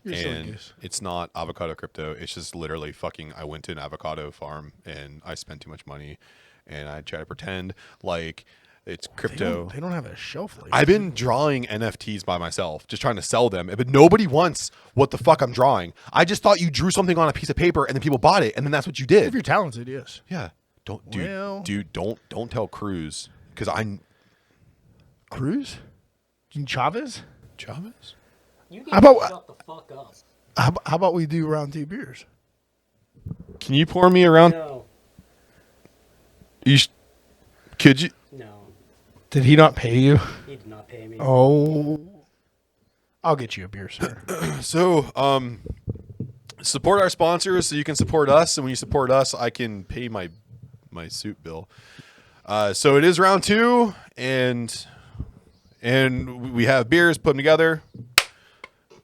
You're a silly And goose. it's not avocado crypto. It's just literally fucking. I went to an avocado farm and I spent too much money, and I try to pretend like It's crypto. They don't have a shelf life. I've been drawing NFTs by myself, just trying to sell them, but nobody wants what the fuck I'm drawing. I just thought you drew something on a piece of paper and then people bought it, and then that's what you If did. you're talented, yes. Yeah. Well- Dude, don't tell Cruz because I'm Cruz? Chavez? Chavez. You How can about- shut the fuck up. How about we do round 2 beers? Can you pour me around? No, Could you? no, Did he not pay you? he did not pay me. Oh. I'll get you a beer, sir. So, support our sponsors so you can support us, and when you support us, I can pay my suit bill. So it is round 2, and we have beers. Put them together.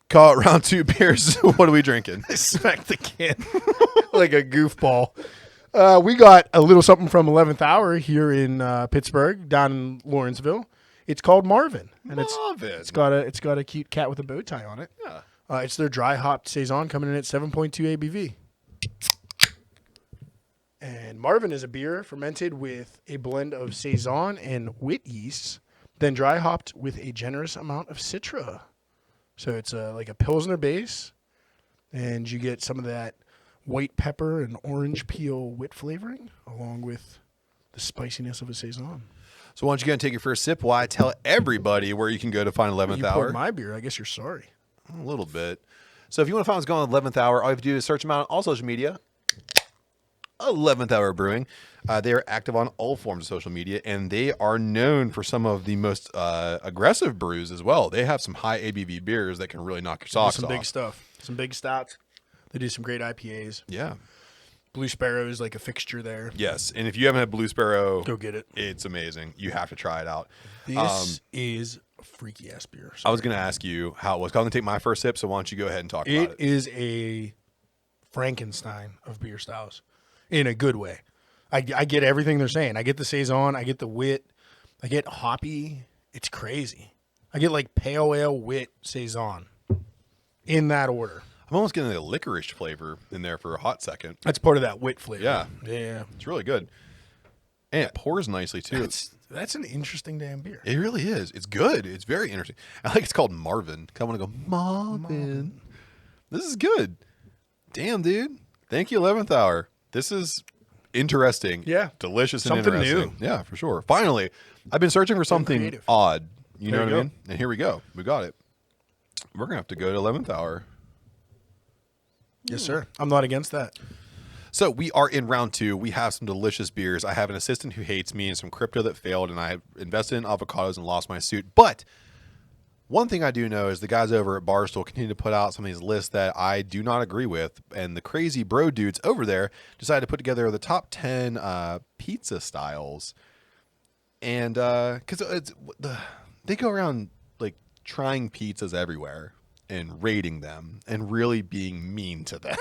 Call it round 2 beers. What are we drinking? I smacked the can like a goofball. We got a little something from 11th Hour here in Pittsburgh, down in Lawrenceville. It's called Marvin, and Marvin. it's got a cute cat with a bow tie on it. Yeah. It's their dry hopped saison coming in at 7.2 ABV. And Marvin is a beer fermented with a blend of saison and wit yeasts, then dry hopped with a generous amount of citra. So it's like a Pilsner base, and you get some of that white pepper and orange peel wit flavoring, along with the spiciness of a saison. So why don't you go and take your first sip while I tell everybody where you can go to find 11th You Hour? poured my beer. I guess you're sorry. A little bit. So if you want to find what's going on 11th Hour, all you have to do is search them out on all social media. 11th Hour Brewing. They are active on all forms of social media, and they are known for some of the most aggressive brews as well. They have some high ABV beers that can really knock your socks Some off. big stuff. Some big stouts. They do some great IPAs. Yeah. Blue Sparrow is like a fixture there. Yes. And if you haven't had Blue Sparrow, Go get it. it's amazing. You have to try it out. This is a freaky ass beer. I was going to ask you how it was. I'm going to take my first sip, so why don't you go ahead and talk about It it? is a Frankenstein of beer styles in a good way. I get everything they're saying. I get the saison. I get the wit. I get hoppy. It's crazy. I get like pale ale, wit, saison in that order. I'm almost getting a licorice flavor in there for a hot second. That's part of that wit flavor. Yeah. Yeah. It's really good. And it pours nicely, too. That's an interesting damn beer. It really is. It's good. It's very interesting. I like it's called Marvin. I want to go, Marvin. This is good. Damn, dude. Thank you, 11th Hour. This is interesting. Yeah. Delicious and Something interesting. new. Yeah, for sure. Finally, I've been searching for something creative. odd. You know There what you I go. mean? And here we go. We got it. We're going to have to go to 11th Hour. Yes, sir. I'm not against that. So we are in round 2. We have some delicious beers. I have an assistant who hates me and some crypto that failed, and I invested in avocados and lost my suit. But one thing I do know is the guys over at Barstool continue to put out some of these lists that I do not agree with, and the crazy bro dudes over there decided to put together the top 10 pizza styles. And because they go around like trying pizzas everywhere and rating them and really being mean to them.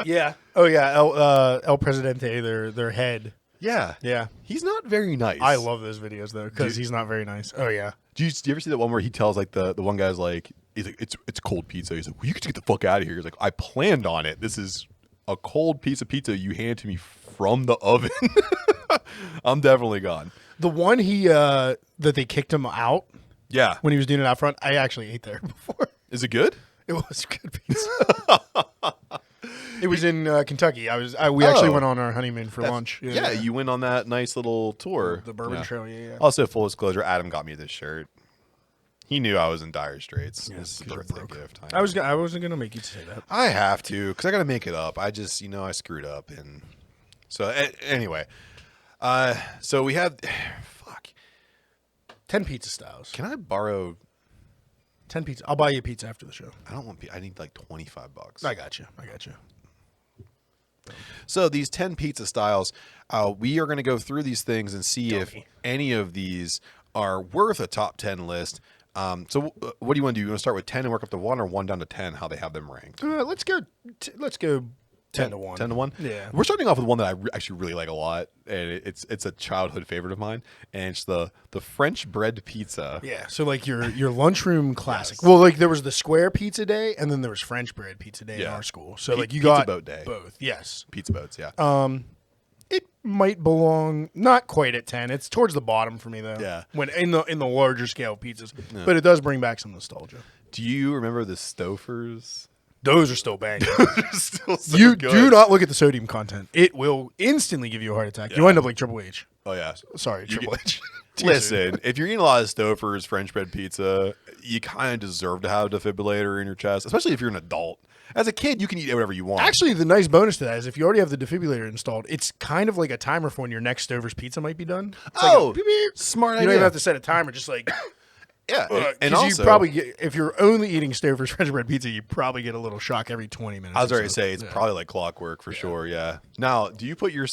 Yeah. Oh, yeah. El Presidente, their head. Yeah. Yeah. He's not very nice. I love those videos, though, because he's not very nice. Oh, yeah. Do you ever see that one where he tells like the one guy's like, he's like, it's cold pizza. He's like, well, you can just get the fuck out of here. He's like, I planned on it. This is a cold piece of pizza you hand to me from the oven. I'm definitely gone. The one that they kicked him out Yeah. when he was doing it out front, I actually ate there before. Is it good? It was good pizza. It was in Kentucky. We actually went on our honeymoon for lunch. Yeah, you went on that nice little tour. The Bourbon Yeah. Trail. Yeah. Also, full disclosure, Adam got me this shirt. He knew I was in dire straits. This is a 'cause you're birthday broke. gift. I wasn't gonna make you say that. I have to because I got to make it up. I just, I screwed up, and so anyway. So we have, fuck. 10 pizza styles. Can I borrow? 10 pizza. I'll buy you a pizza after the show. I don't want. I need like $25. I got you. So these 10 pizza styles, we are going to go through these things and see if Dummy. any of these are worth a top 10 list. So what do you want to do? You want to start with 10 and work up to 1, or 1 down to 10? How they have them ranked? Let's go 10 to 1. 10 to 1? Yeah. We're starting off with one that I actually really like a lot, and it's a childhood favorite of mine, and it's the French bread pizza. Yeah, so like your lunchroom classic. Yes. Well, like there was the square pizza day, and then there was French bread pizza day in Yeah. our school. So like you Pizza got boat day. both. Yes. Pizza boats, yeah. might belong not quite at 10. It's towards the bottom for me though. Yeah. When in the larger scale pizzas, but it does bring back some nostalgia. Do you remember the Stofers? Those are still banging. They're still so You good. do not look at the sodium content. It will instantly give you a heart attack. You end up like Triple H. Oh yeah. Sorry, Triple H. Listen, if you're eating a lot of Stofers French bread pizza, you kind of deserve to have a defibrillator in your chest, especially if you're an adult. As a kid, you can eat whatever you want. Actually, the nice bonus to that is if you already have the defibrillator installed, it's kind of like a timer for when your next Stover's pizza might be done. It's Oh, like a beep, beep. smart You idea. don't even have to set a timer. Just like yeah, and because also, you probably get, if you're only eating Stover's French bread pizza, you probably get a little shock every 20 minutes. I was or already so. say it's probably like clockwork for sure. Yeah. Now, do you put your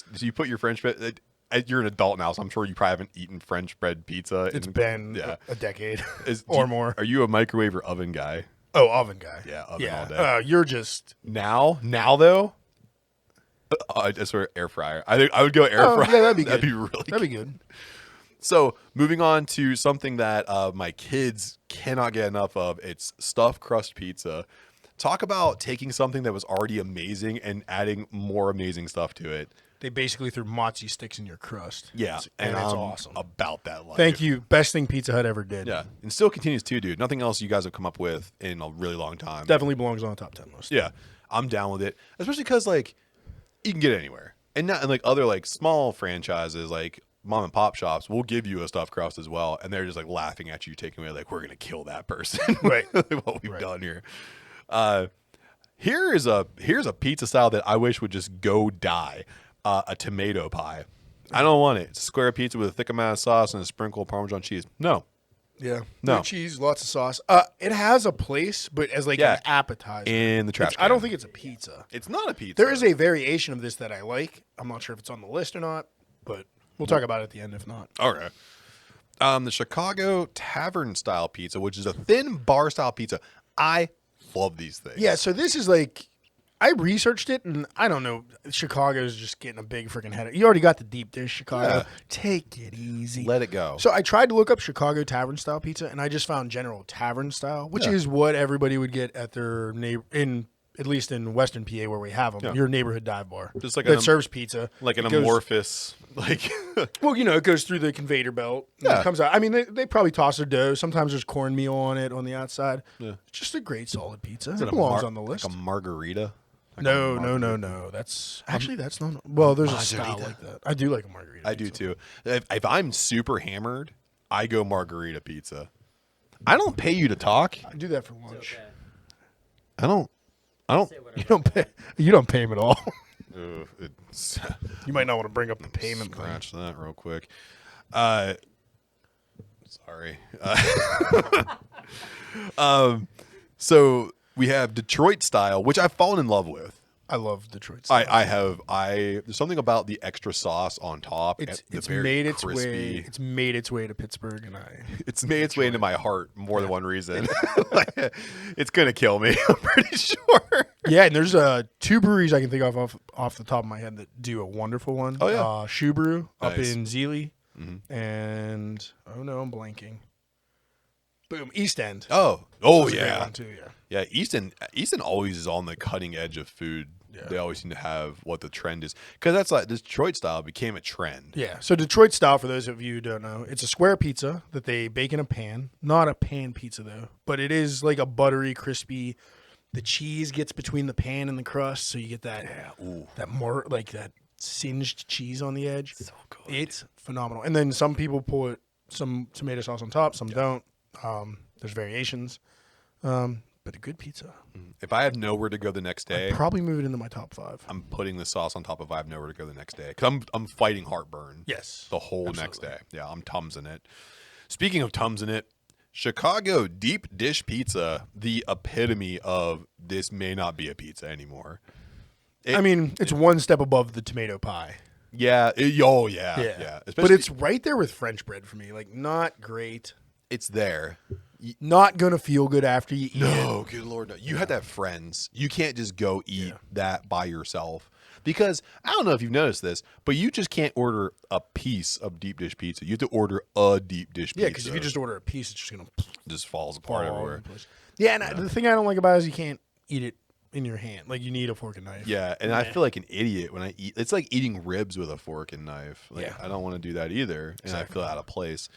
French bread? You're an adult now, so I'm sure you probably haven't eaten French bread pizza. It's been a decade or more. Are you a microwave or oven guy? Oh, oven guy. Yeah, oven all day. You're just Now though, I swear air fryer. I think I would go air fryer. Yeah, that'd be That'd good. be really that'd be good. So moving on to something that my kids cannot get enough of, it's stuffed crust pizza. Talk about taking something that was already amazing and adding more amazing stuff to it. They basically threw mozzie sticks in your crust. Yeah, and it's I'm awesome. about that life. Thank you. Best thing Pizza Hut ever did. Yeah, and still continues to, dude. Nothing else you guys have come up with in a really long time. Definitely belongs on the top 10 list. Yeah, I'm down with it, especially because like you can get it anywhere, and not and like other like small franchises like mom and pop shops will give you a stuffed crust as well, and they're just like laughing at you, taking away like we're gonna kill that person, Right. what we've done here. Here's a pizza style that I wish would just go die. A tomato pie. I don't want it. It's a square pizza with a thick amount of sauce and a sprinkle of Parmesan cheese. No. Yeah. No. Cheese, lots of sauce. It has a place, but as like Yeah. an appetizer. In the trash I don't can. think it's a pizza. It's not a pizza. There is a variation of this that I like. I'm not sure if it's on the list or not, but we'll talk about it at the end if not. Okay. The Chicago Tavern style pizza, which is a thin bar style pizza. I love these things. Yeah, so this is like I researched it, and I don't know. Chicago's just getting a big freaking headache. You already got the deep dish, Chicago. Yeah. Take it easy. Let it go. So I tried to look up Chicago Tavern style pizza, and I just found general tavern style, which is what everybody would get at their at least in Western PA where we have them. Yeah. Your neighborhood dive bar, Just like that an serves pizza, like an It goes- amorphous, like Well, it goes through the conveyor belt. And Yeah. it comes out. I mean, they probably toss their dough. Sometimes there's cornmeal on it on the outside. Yeah. It's just a great solid pizza. is It it belongs on the list. like a margarita. Like No. a margarita. That's actually that's not. Well, there's a style Margarita. like that. I do like a margarita. I do pizza. too. If I'm super hammered, I go margarita pizza. I don't pay you to talk. I do that for lunch. Okay. I don't. Say whatever. You don't pay. You don't pay him at all. It's, You might not want to bring up the payment thing. scratch that real quick. Sorry. So we have Detroit style, which I've fallen in love with. I love Detroit style. There's something about the extra sauce on top. It's the it's very made its crispy. way. It's made its way to Pittsburgh, and It's made its way into my heart more than one reason. It's gonna kill me. I'm pretty sure. yeah. And there's two breweries I can think of off the top of my head that do a wonderful one. Oh, yeah. Shoe Brew up Nice. in Zealy, and oh no, I'm blanking. Boom, East End. Oh That's a great yeah, one too, yeah. yeah. Easton always is on the cutting edge of food. Yeah. They always seem to have what the trend is because that's like Detroit style became a trend. Yeah. So Detroit style, for those of you who don't know, it's a square pizza that they bake in a pan. Not a pan pizza though, but it is like a buttery, crispy. The cheese gets between the pan and the crust, so you get that that more like that singed cheese on the edge. So good. It's phenomenal. And then some people put some tomato sauce on top, some don't. There's variations. But a good pizza. If I have nowhere to go the next day, Probably move it into my top 5. I'm putting the sauce on top of I have nowhere to go the next day because I'm fighting heartburn. Yes. The whole next Absolutely. day. Yeah, I'm Tums in it. Speaking of Tums in it, Chicago deep dish pizza, the epitome of this may not be a pizza anymore. I mean, it's one step above the tomato pie. Yeah. Yeah. But Especially, it's right there with French bread for me. Like, not great. it's there. Not going to feel good after you eat it. No, good Lord, no. You had to have friends. You can't just go eat that by yourself. Because I don't know if you've noticed this, but you just can't order a piece of deep dish pizza. You have to order a deep dish pizza. Yeah, because if you just order a piece, it's just going to just falls apart fall all over everywhere. the place. Yeah, and the thing I don't like about it is you can't eat it in your hand. Like you need a fork and knife. Yeah, and I feel like an idiot when I eat. It's like eating ribs with a fork and knife. Like, Yeah. I don't want to do that either, and I Exactly. feel out of place.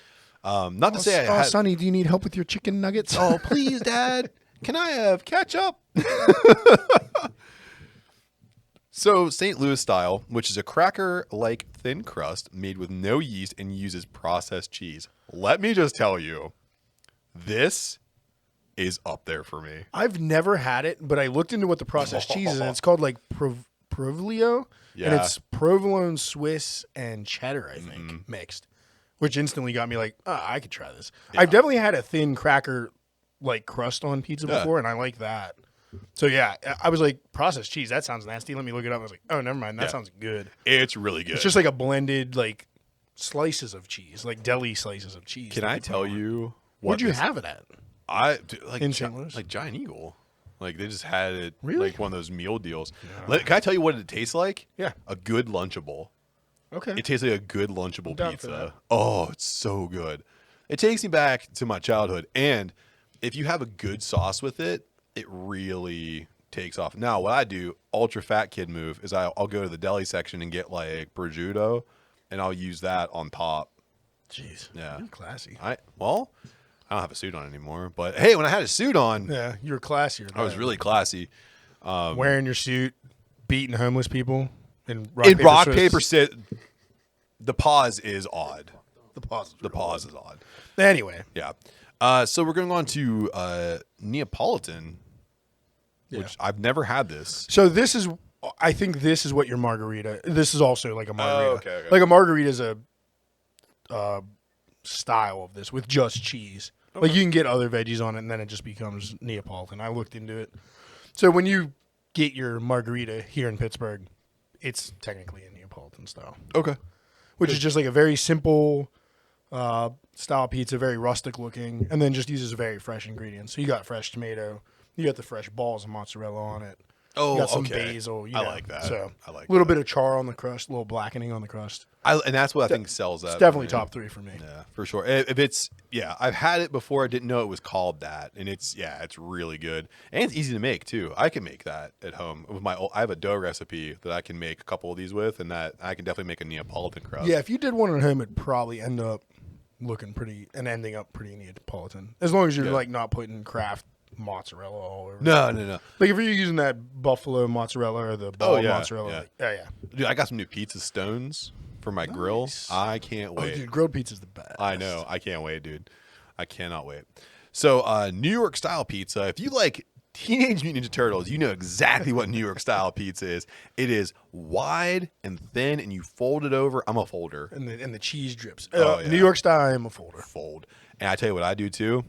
Not to say I had. Sonny, do you need help with your chicken nuggets? Oh, please, Dad. Can I have ketchup? So, St. Louis style, which is a cracker-like thin crust made with no yeast and uses processed cheese. Let me just tell you, this is up there for me. I've never had it, but I looked into what the processed cheese is, and it's called like Provolone. Yeah. And it's provolone, Swiss, and cheddar, I think, mixed, which instantly got me like, oh, I could try this. I've definitely had a thin cracker like crust on pizza before, and I like that. So yeah, I was like, processed cheese, that sounds nasty. Let me look it up. I was like, oh, never mind. That sounds good. It's really good. It's just like a blended like slices of cheese, like deli slices of cheese. Can I tell you Where'd you have it at? Like In St. Louis? like Giant Eagle. Like they just had it Really? like one of those meal deals. Can I tell you what it tastes like? Yeah. A good Lunchable. Okay. It tastes like a good Lunchable down for pizza. that. Oh, it's so good. It takes me back to my childhood. And if you have a good sauce with it, it really takes off. Now, what I do, ultra fat kid move, is I'll go to the deli section and get like prosciutto, and I'll use that on top. Jeez. Yeah. You're classy. I don't have a suit on anymore. But hey, when I had a suit on, Yeah, you're classier. I was really classy. Wearing your suit, beating homeless people in Rock, paper, sit. The pause is odd. The pause. The pause is odd. Anyway, Yeah. So we're going on to Neapolitan, which I've never had this. so this is, I think this is what your margarita. This is also like a margarita. okay. Like a margarita is a style of this with just cheese. Like you can get other veggies on it, and then it just becomes Neapolitan. I looked into it. So when you get your margarita here in Pittsburgh, it's technically a Neapolitan style, Okay. which is just like a very simple style pizza, very rustic looking, and then just uses very fresh ingredients. So you got fresh tomato, you got the fresh balls of mozzarella on it. Oh, You got some okay. basil. I like that. So I like a little that. bit of char on the crust, a little blackening on the crust. And that's what I think sells that. It's definitely for me. top 3 for me. Yeah, for sure. If it's I've had it before. I didn't know it was called that, and it's really good, and it's easy to make too. I can make that at home with I have a dough recipe that I can make a couple of these with, and that I can definitely make a Neapolitan crust. Yeah, if you did one at home, it'd probably end up looking pretty and ending up pretty Neapolitan, as long as you're like not putting Kraft mozzarella all over. No. Like if you're using that buffalo mozzarella or the ball mozzarella, yeah. like, yeah. Dude, I got some new pizza stones for my grill. I can't Oh, wait. dude, grilled pizza's the best. I know. I can't wait, dude. I cannot wait. So, New York style pizza. If you like Teenage Mutant Ninja Turtles, you know exactly what New York style pizza is. It is wide and thin, and you fold it over. I'm a folder. And the cheese drips. Oh, yeah. New York style, I am a folder. Fold. And I tell you what I do too.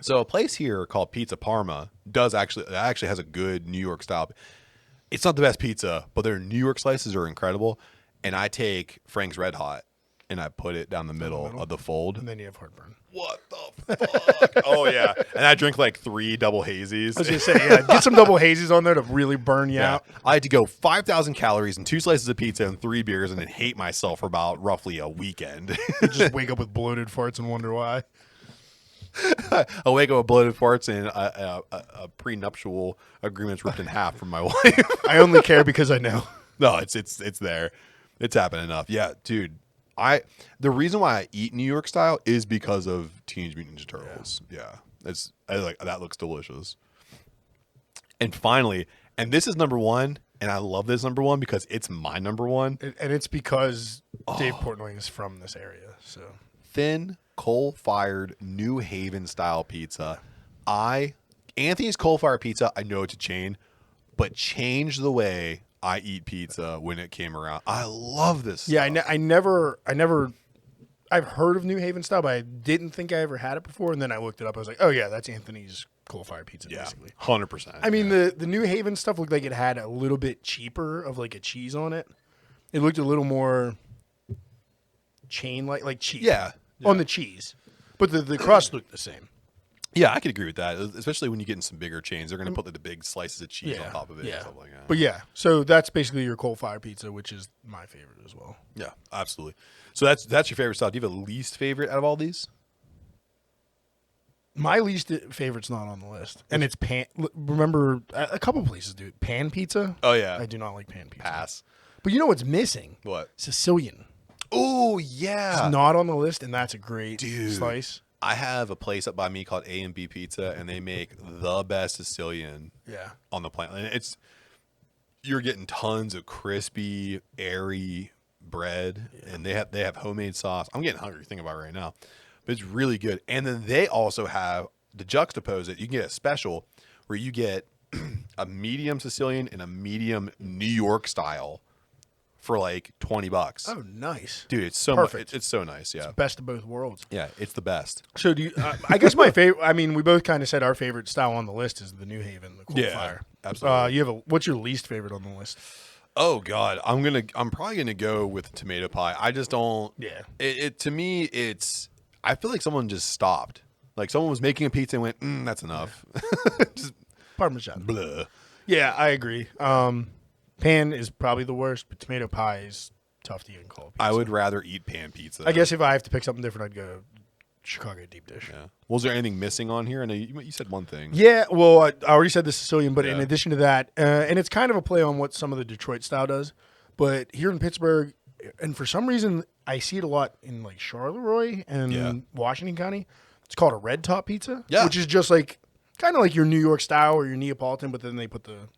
So a place here called Pizza Parma actually has a good New York style. It's not the best pizza, but their New York slices are incredible. And I take Frank's Red Hot and I put it down the middle of the fold. And then you have heartburn. What the fuck? Oh yeah. And I drink like 3 double hazies. I was gonna say, get some double hazies on there to really burn you out. I had to go 5,000 calories and 2 slices of pizza and 3 beers and then hate myself for about roughly a weekend. You just wake up with bloated farts and wonder why. I wake up with bloated farts and a prenuptial agreement's ripped in half from my wife. I only care because I know. No, it's there. It's happened enough. Yeah, dude. The reason why I eat New York style is because of Teenage Mutant Ninja Turtles. Yeah. That looks delicious. And finally, and this is number 1, and I love this number 1 because it's my number 1. And it's because Dave Portnoy is from this area. So Thin, coal-fired New Haven style pizza. Anthony's coal-fired pizza, I know it's a chain, but changed the way I eat pizza when it came around. I love this yeah, stuff. I've heard of New Haven style, but I didn't think I ever had it before. And then I looked it up. I was like, oh yeah, that's Anthony's coal-fired pizza, basically. 100%. I mean, the New Haven stuff looked like it had a little bit cheaper of like a cheese on it. It looked a little more chain like cheese. Yeah. On the cheese. But the crust looked the same. Yeah, I could agree with that, especially when you get in some bigger chains. They're going to put like the big slices of cheese on top of it and stuff like that. But yeah, so that's basically your coal-fired pizza, which is my favorite as well. Yeah, absolutely. So that's your favorite style. Do you have a least favorite out of all these? My least favorite's not on the list, and it's pan. Remember, a couple places do it. Pan pizza. Oh yeah, I do not like pan pizza. pass. But you know what's missing? What? Sicilian. Oh yeah, It's not on the list, and that's a great Dude. slice. I have a place up by me called A&B Pizza, and they make the best Sicilian Yeah. on the planet. And you're getting tons of crispy, airy bread, and they have homemade sauce. I'm getting hungry thinking about it right now, but it's really good. And then they also have, to juxtapose it, you can get a special where you get a medium Sicilian and a medium New York style for like $20. Oh, nice. Dude, it's so Perfect. it's so nice. Yeah, Best of both worlds. yeah, it's the best. So do you? I guess my favorite. I mean, we both kind of said our favorite style on the list is the New Haven, the Cool Yeah, Fire. absolutely. You have what's your least favorite on the list? Oh God, I'm probably gonna go with tomato pie. I just don't. Yeah. It to me, I feel like someone just stopped. Like someone was making a pizza and went, "That's enough." Just Parmesan. blah. Yeah, I agree. Pan is probably the worst, but tomato pie is tough to eat in cold pizza. I would rather eat pan pizza. I guess if I have to pick something different, I'd go Chicago deep dish. Yeah. Was there anything missing on here? I know you said one thing. Yeah, well, I already said the Sicilian, but in Yeah. addition to that, and it's kind of a play on what some of the Detroit style does, but here in Pittsburgh, and for some reason, I see it a lot in like Charleroi and Yeah. Washington County. It's called a red top pizza, Yeah. which is just like kind of like your New York style or your Neapolitan, but then they put the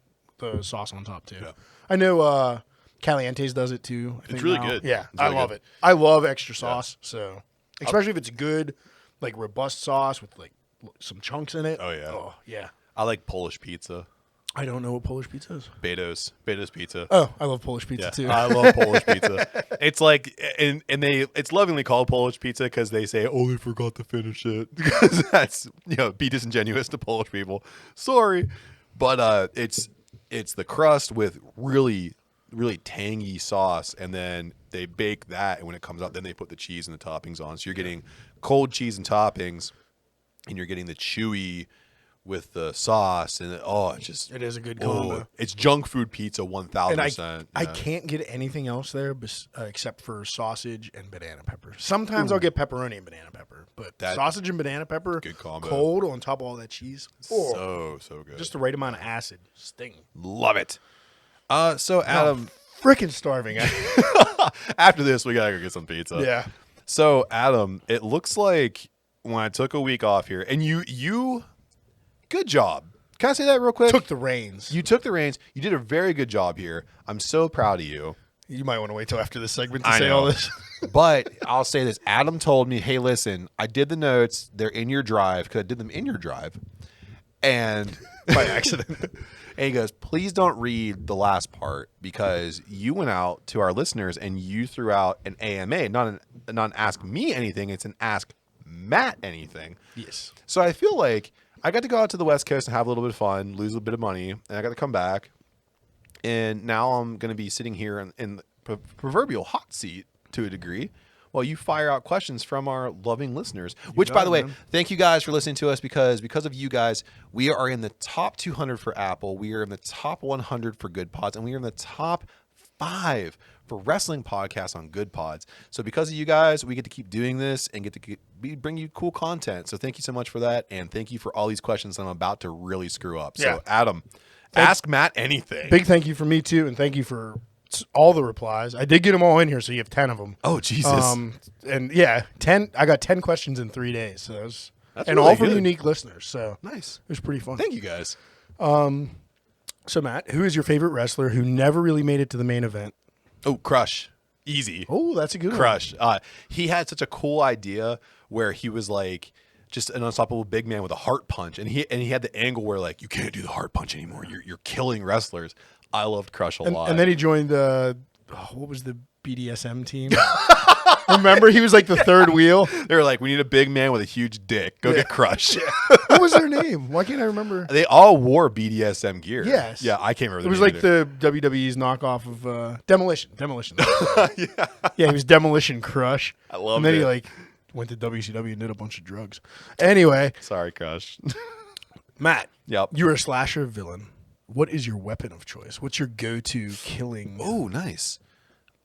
sauce on top too. Yeah. I know Caliente's does it too. I think really now. good. Yeah, It's I really love good. it. I love extra sauce, so especially if it's good, like robust sauce with like some chunks in it. Oh, yeah. Oh yeah. I like Polish pizza. I don't know what Polish pizza is. Beto's pizza. Oh, I love Polish pizza Yeah, too. I love Polish pizza. It's like, and it's lovingly called Polish pizza because they say, "Oh, they forgot to finish it," because that's be disingenuous to Polish people. Sorry, but it's the crust with really tangy sauce, and then they bake that, and when it comes out, then they put the cheese and the toppings on. So you're getting cold cheese and toppings, and you're getting the chewy with the sauce, and it is a good combo. it's junk food pizza And 1000%. I can't get anything else there except for sausage and banana pepper. Sometimes I'll get pepperoni and banana pepper, but sausage and banana pepper, Good combo. cold on top of all that cheese. Oh, So good. just the right amount of acid. Sting. Love it. So Adam, Freaking starving. after this we gotta go get some pizza. Yeah. So Adam, it looks like when I took a week off here, and you good job. Can I say that real quick? Took the reins. You took the reins. You did a very good job here. I'm so proud of you. You might want to wait till after this segment to I say know. all this. But I'll say this. Adam told me, hey, listen, I did the notes. They're in your drive because I did them in your drive. And By accident. and he goes, please don't read the last part because you went out to our listeners and you threw out an AMA, not an ask me anything. It's an ask Matt anything. Yes. So I feel like I got to go out to the West Coast and have a little bit of fun, lose a bit of money, and I got to come back. And now I'm going to be sitting here in the proverbial hot seat to a degree while you fire out questions from our loving listeners. Which, by the way, thank you guys for listening to us because of you guys, we are in the top 200 for Apple. We are in the top 100 for Good Pods, and we are in the top 5 for wrestling podcasts on Good Pods. So because of you guys, we get to keep doing this and get to bring you cool content. So thank you so much for that, and thank you for all these questions that I'm about to really screw up. Yeah. So Adam, ask Matt anything. Big thank you for me too, and thank you for all the replies. I did get them all in here, so you have 10 of them. Oh Jesus! And yeah, 10. I got 10 questions in 3 days, so that's really all from good. unique listeners. So Nice. it was pretty fun. Thank you guys. So Matt, who is your favorite wrestler who never really made it to the main event? Oh, Crush. Easy. Oh, that's a good Crush. He had such a cool idea where he was like just an unstoppable big man with a heart punch, and he had the angle where like you can't do the heart punch anymore. You're killing wrestlers. I loved Crush a lot. And then he joined what was the BDSM team? Remember, he was like the third wheel. they were like, we need a big man with a huge dick. Go get Crush. What was their name? Why can't I remember? They all wore BDSM gear. Yes. Yeah, I can't remember. It was name like either. the WWE's knockoff of Demolition. Yeah, he was Demolition Crush. I loved And then it. he like went to WCW and did a bunch of drugs. Anyway, Sorry, Crush. Matt, Yep. you're a slasher villain. What is your weapon of choice? What's your go-to killing? Oh, nice.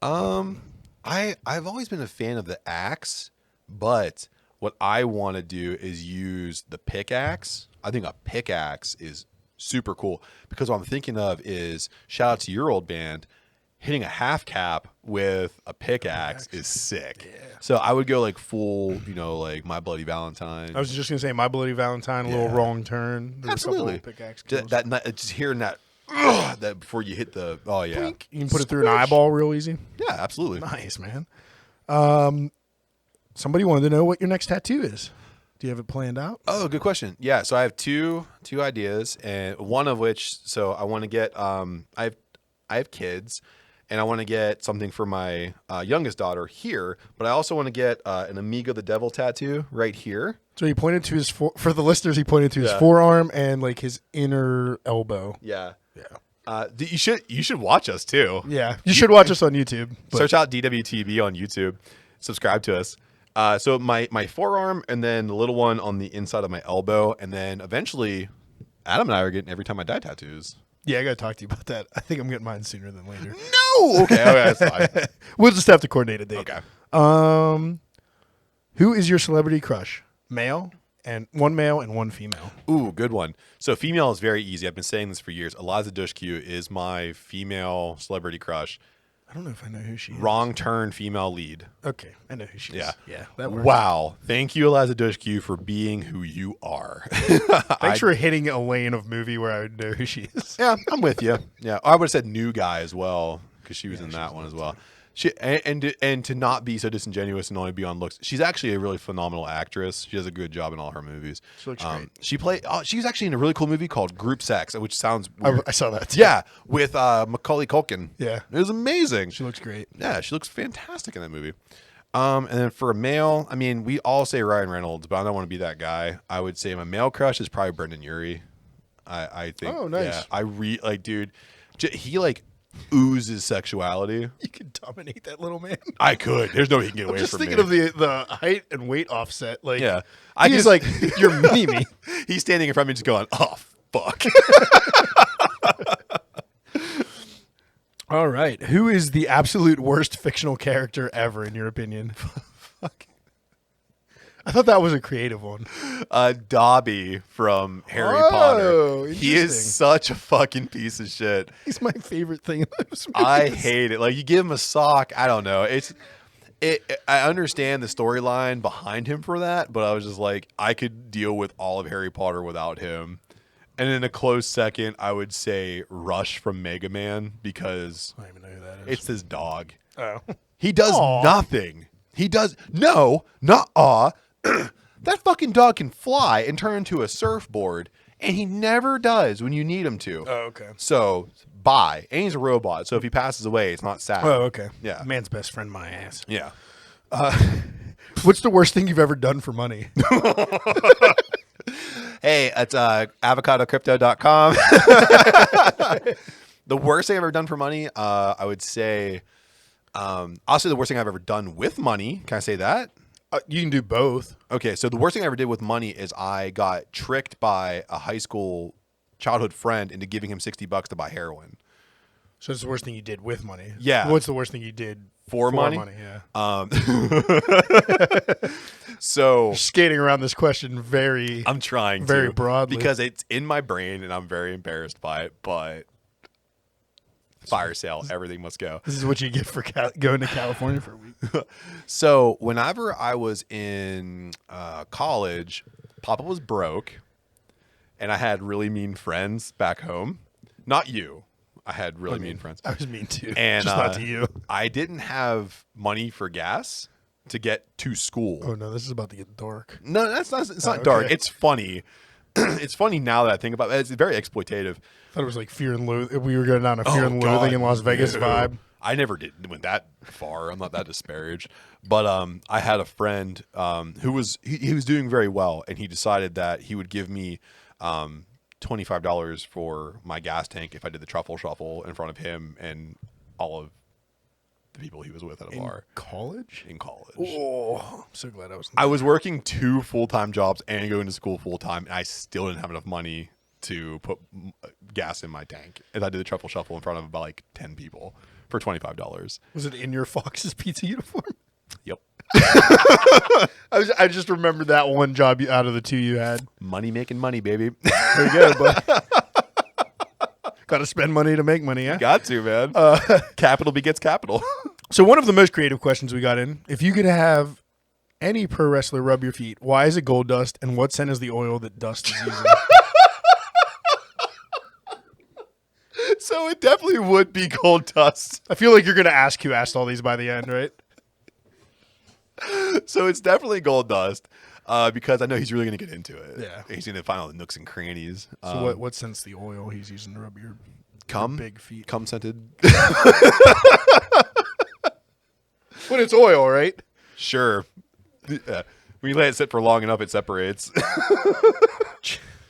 I've always been a fan of the axe, but what I want to do is use the pickaxe. I think a pickaxe is super cool because what I'm thinking of is, shout out to your old band, hitting a half cap with a pickaxe is sick. Yeah. So I would go like full, like My Bloody Valentine. I was just gonna say My Bloody Valentine, a little Wrong Turn. There's Absolutely. a couple pickaxe Just hearing that before you hit the Blink. You can put it through an eyeball real easy. Yeah, absolutely. Nice, man. Somebody wanted to know what your next tattoo is. Do you have it planned out? Oh, good question. Yeah, so I have two ideas, and one of which, so I want to get I have kids, and I want to get something for my youngest daughter here, but I also want to get an Amigo the Devil tattoo right here. So he pointed to his for the listeners. He pointed to his forearm and like his inner elbow. Yeah. You should watch us too. Yeah, you should watch us on YouTube. Search out DWTB on YouTube. Subscribe to us. So my forearm, and then the little one on the inside of my elbow, and then eventually, Adam and I are getting every time I die tattoos. Yeah, I got to talk to you about that. I think I'm getting mine sooner than later. No. Okay, that's fine. We'll just have to coordinate a date. Okay. Who is your celebrity crush? Male and one female. Ooh, good one. So female is very easy. I've been saying this for years. Eliza Dushku is my female celebrity crush. I don't know if I know who she is. Wrong Turn female lead. Okay, I know who she is. Yeah. Yeah, that works. Wow. Thank you, Eliza Dushku, for being who you are. Thanks for hitting a lane of movie where I would know who she is. Yeah, I'm with you. Yeah, I would have said New Guy as well because she was in that one as well. She and to not be so disingenuous and only be on looks. She's actually a really phenomenal actress. She does a good job in all her movies. She looks great. She was actually in a really cool movie called Group Sex, which sounds weird. I saw that too. Yeah, with Macaulay Culkin. Yeah, it was amazing. She looks great. Yeah, she looks fantastic in that movie. And then for a male, I mean, we all say Ryan Reynolds, but I don't want to be that guy. I would say my male crush is probably Brendan Urie. I think. Oh, nice. Yeah, dude. He oozes sexuality. You could dominate that little man. I could. There's no way he can get away just from me. thinking of the height and weight offset. Like, yeah, he's like, you're mini me. He's standing in front of me, just going, "Oh fuck." All right, who is the absolute worst fictional character ever in your opinion? Fuck. I thought that was a creative one. Dobby from Harry Potter. He is interesting. such a fucking piece of shit. He's my favorite thing in those movies. I hate it. Like, you give him a sock. I don't know. I understand the storyline behind him for that, but I was just like, I could deal with all of Harry Potter without him. And in a close second, I would say Rush from Mega Man because I don't even know who that is. it's his dog. Oh. He does nothing. He does that fucking dog can fly and turn into a surfboard, and he never does when you need him to. Oh, okay. So, bye. And he's a robot, so if he passes away, it's not sad. Oh, okay. Yeah. Man's best friend, my ass. Yeah. What's the worst thing you've ever done for money? Hey, it's avocadocrypto.com. The worst thing I've ever done for money, I would say, I'll say the worst thing I've ever done with money. Can I say that? You can do both. Okay, so the worst thing I ever did with money is I got tricked by a high school childhood friend into giving him $60 to buy heroin. So it's the worst thing you did with money. Yeah. What's the worst thing you did for money? Yeah. So skating around this question I'm trying very to broadly because it's in my brain and I'm very embarrassed by it, but fire sale, everything must go. This is what you get for going to California for a week. So whenever I was in college, Papa was broke, and I had really mean friends back home. Not you. I had really mean friends. I was mean too, and just not to you. I didn't have money for gas to get to school. Oh no, this is about to get dark. No, that's not. It's not dark. It's funny. It's funny now that I think about it. It's very exploitative. I thought it was like Fear and Loathing. We were going down a Fear and Loathing in Las Vegas vibe. I never went that far. I'm not that disparaged. But I had a friend who was he was doing very well, and he decided that he would give me $25 for my gas tank if I did the truffle shuffle in front of him and all of the people he was with at a bar. College? In college. Oh, I'm so glad I was working 2 full-time jobs and going to school full-time, and I still didn't have enough money to put gas in my tank. And I did the truffle shuffle in front of about like 10 people for $25. Was it in your Fox's Pizza uniform? Yep. I just remembered that one job out of the two you had. Money making money, baby. There you go, bud. Got to spend money to make money, yeah? Got to, man. Capital begets capital. So one of the most creative questions we got in, if you could have any pro wrestler rub your feet, why is it gold dust, and what scent is the oil that Dust is using? So it definitely would be gold dust. I feel like you're going to ask who asked all these by the end, right? So it's definitely gold dust because I know he's really going to get into it. Yeah. He's going to find all the nooks and crannies. So what scent's the oil he's using to rub your big feet? Cum scented. When it's oil, right? Sure. When you let it sit for long enough, it separates.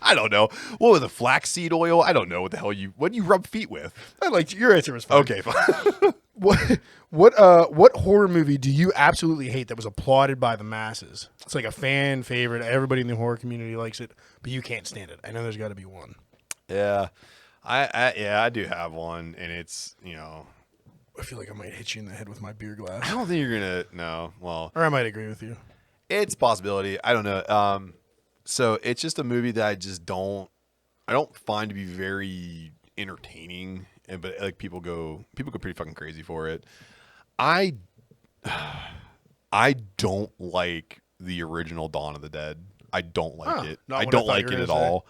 I don't know. What was the flaxseed oil? I don't know what the hell what do you rub feet with? I liked your answer was fine. Okay, fine. What horror movie do you absolutely hate that was applauded by the masses? It's like a fan favorite. Everybody in the horror community likes it, but you can't stand it. I know there's got to be one. Yeah. I do have one, and it's, I feel like I might hit you in the head with my beer glass. I don't think you're going to, no. Well, Or I might agree with you. it's a possibility. I don't know. So it's just a movie that I don't find to be very entertaining, but like people go pretty fucking crazy for it. I don't like the original Dawn of the Dead. I don't like it. not I what don't I thought like you were it at gonna say. all.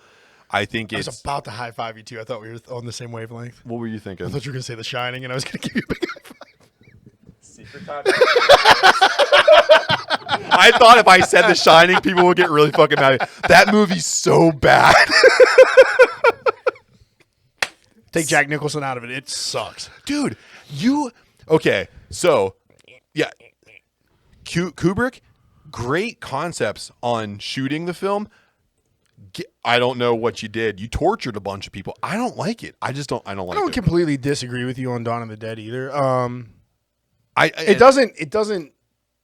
I think I it's. was about to high five you too. I thought we were on the same wavelength. What were you thinking? I thought you were going to say The Shining, and I was going to give you a big high five. Secret time. I thought if I said The Shining, people would get really fucking mad. That movie's so bad. Take Jack Nicholson out of it. It sucks. Dude, okay, so yeah, Kubrick, great concepts on shooting the film. I don't know what you did. You tortured a bunch of people. I don't like it. I don't like it. I don't completely disagree with you on Dawn of the Dead either. It doesn't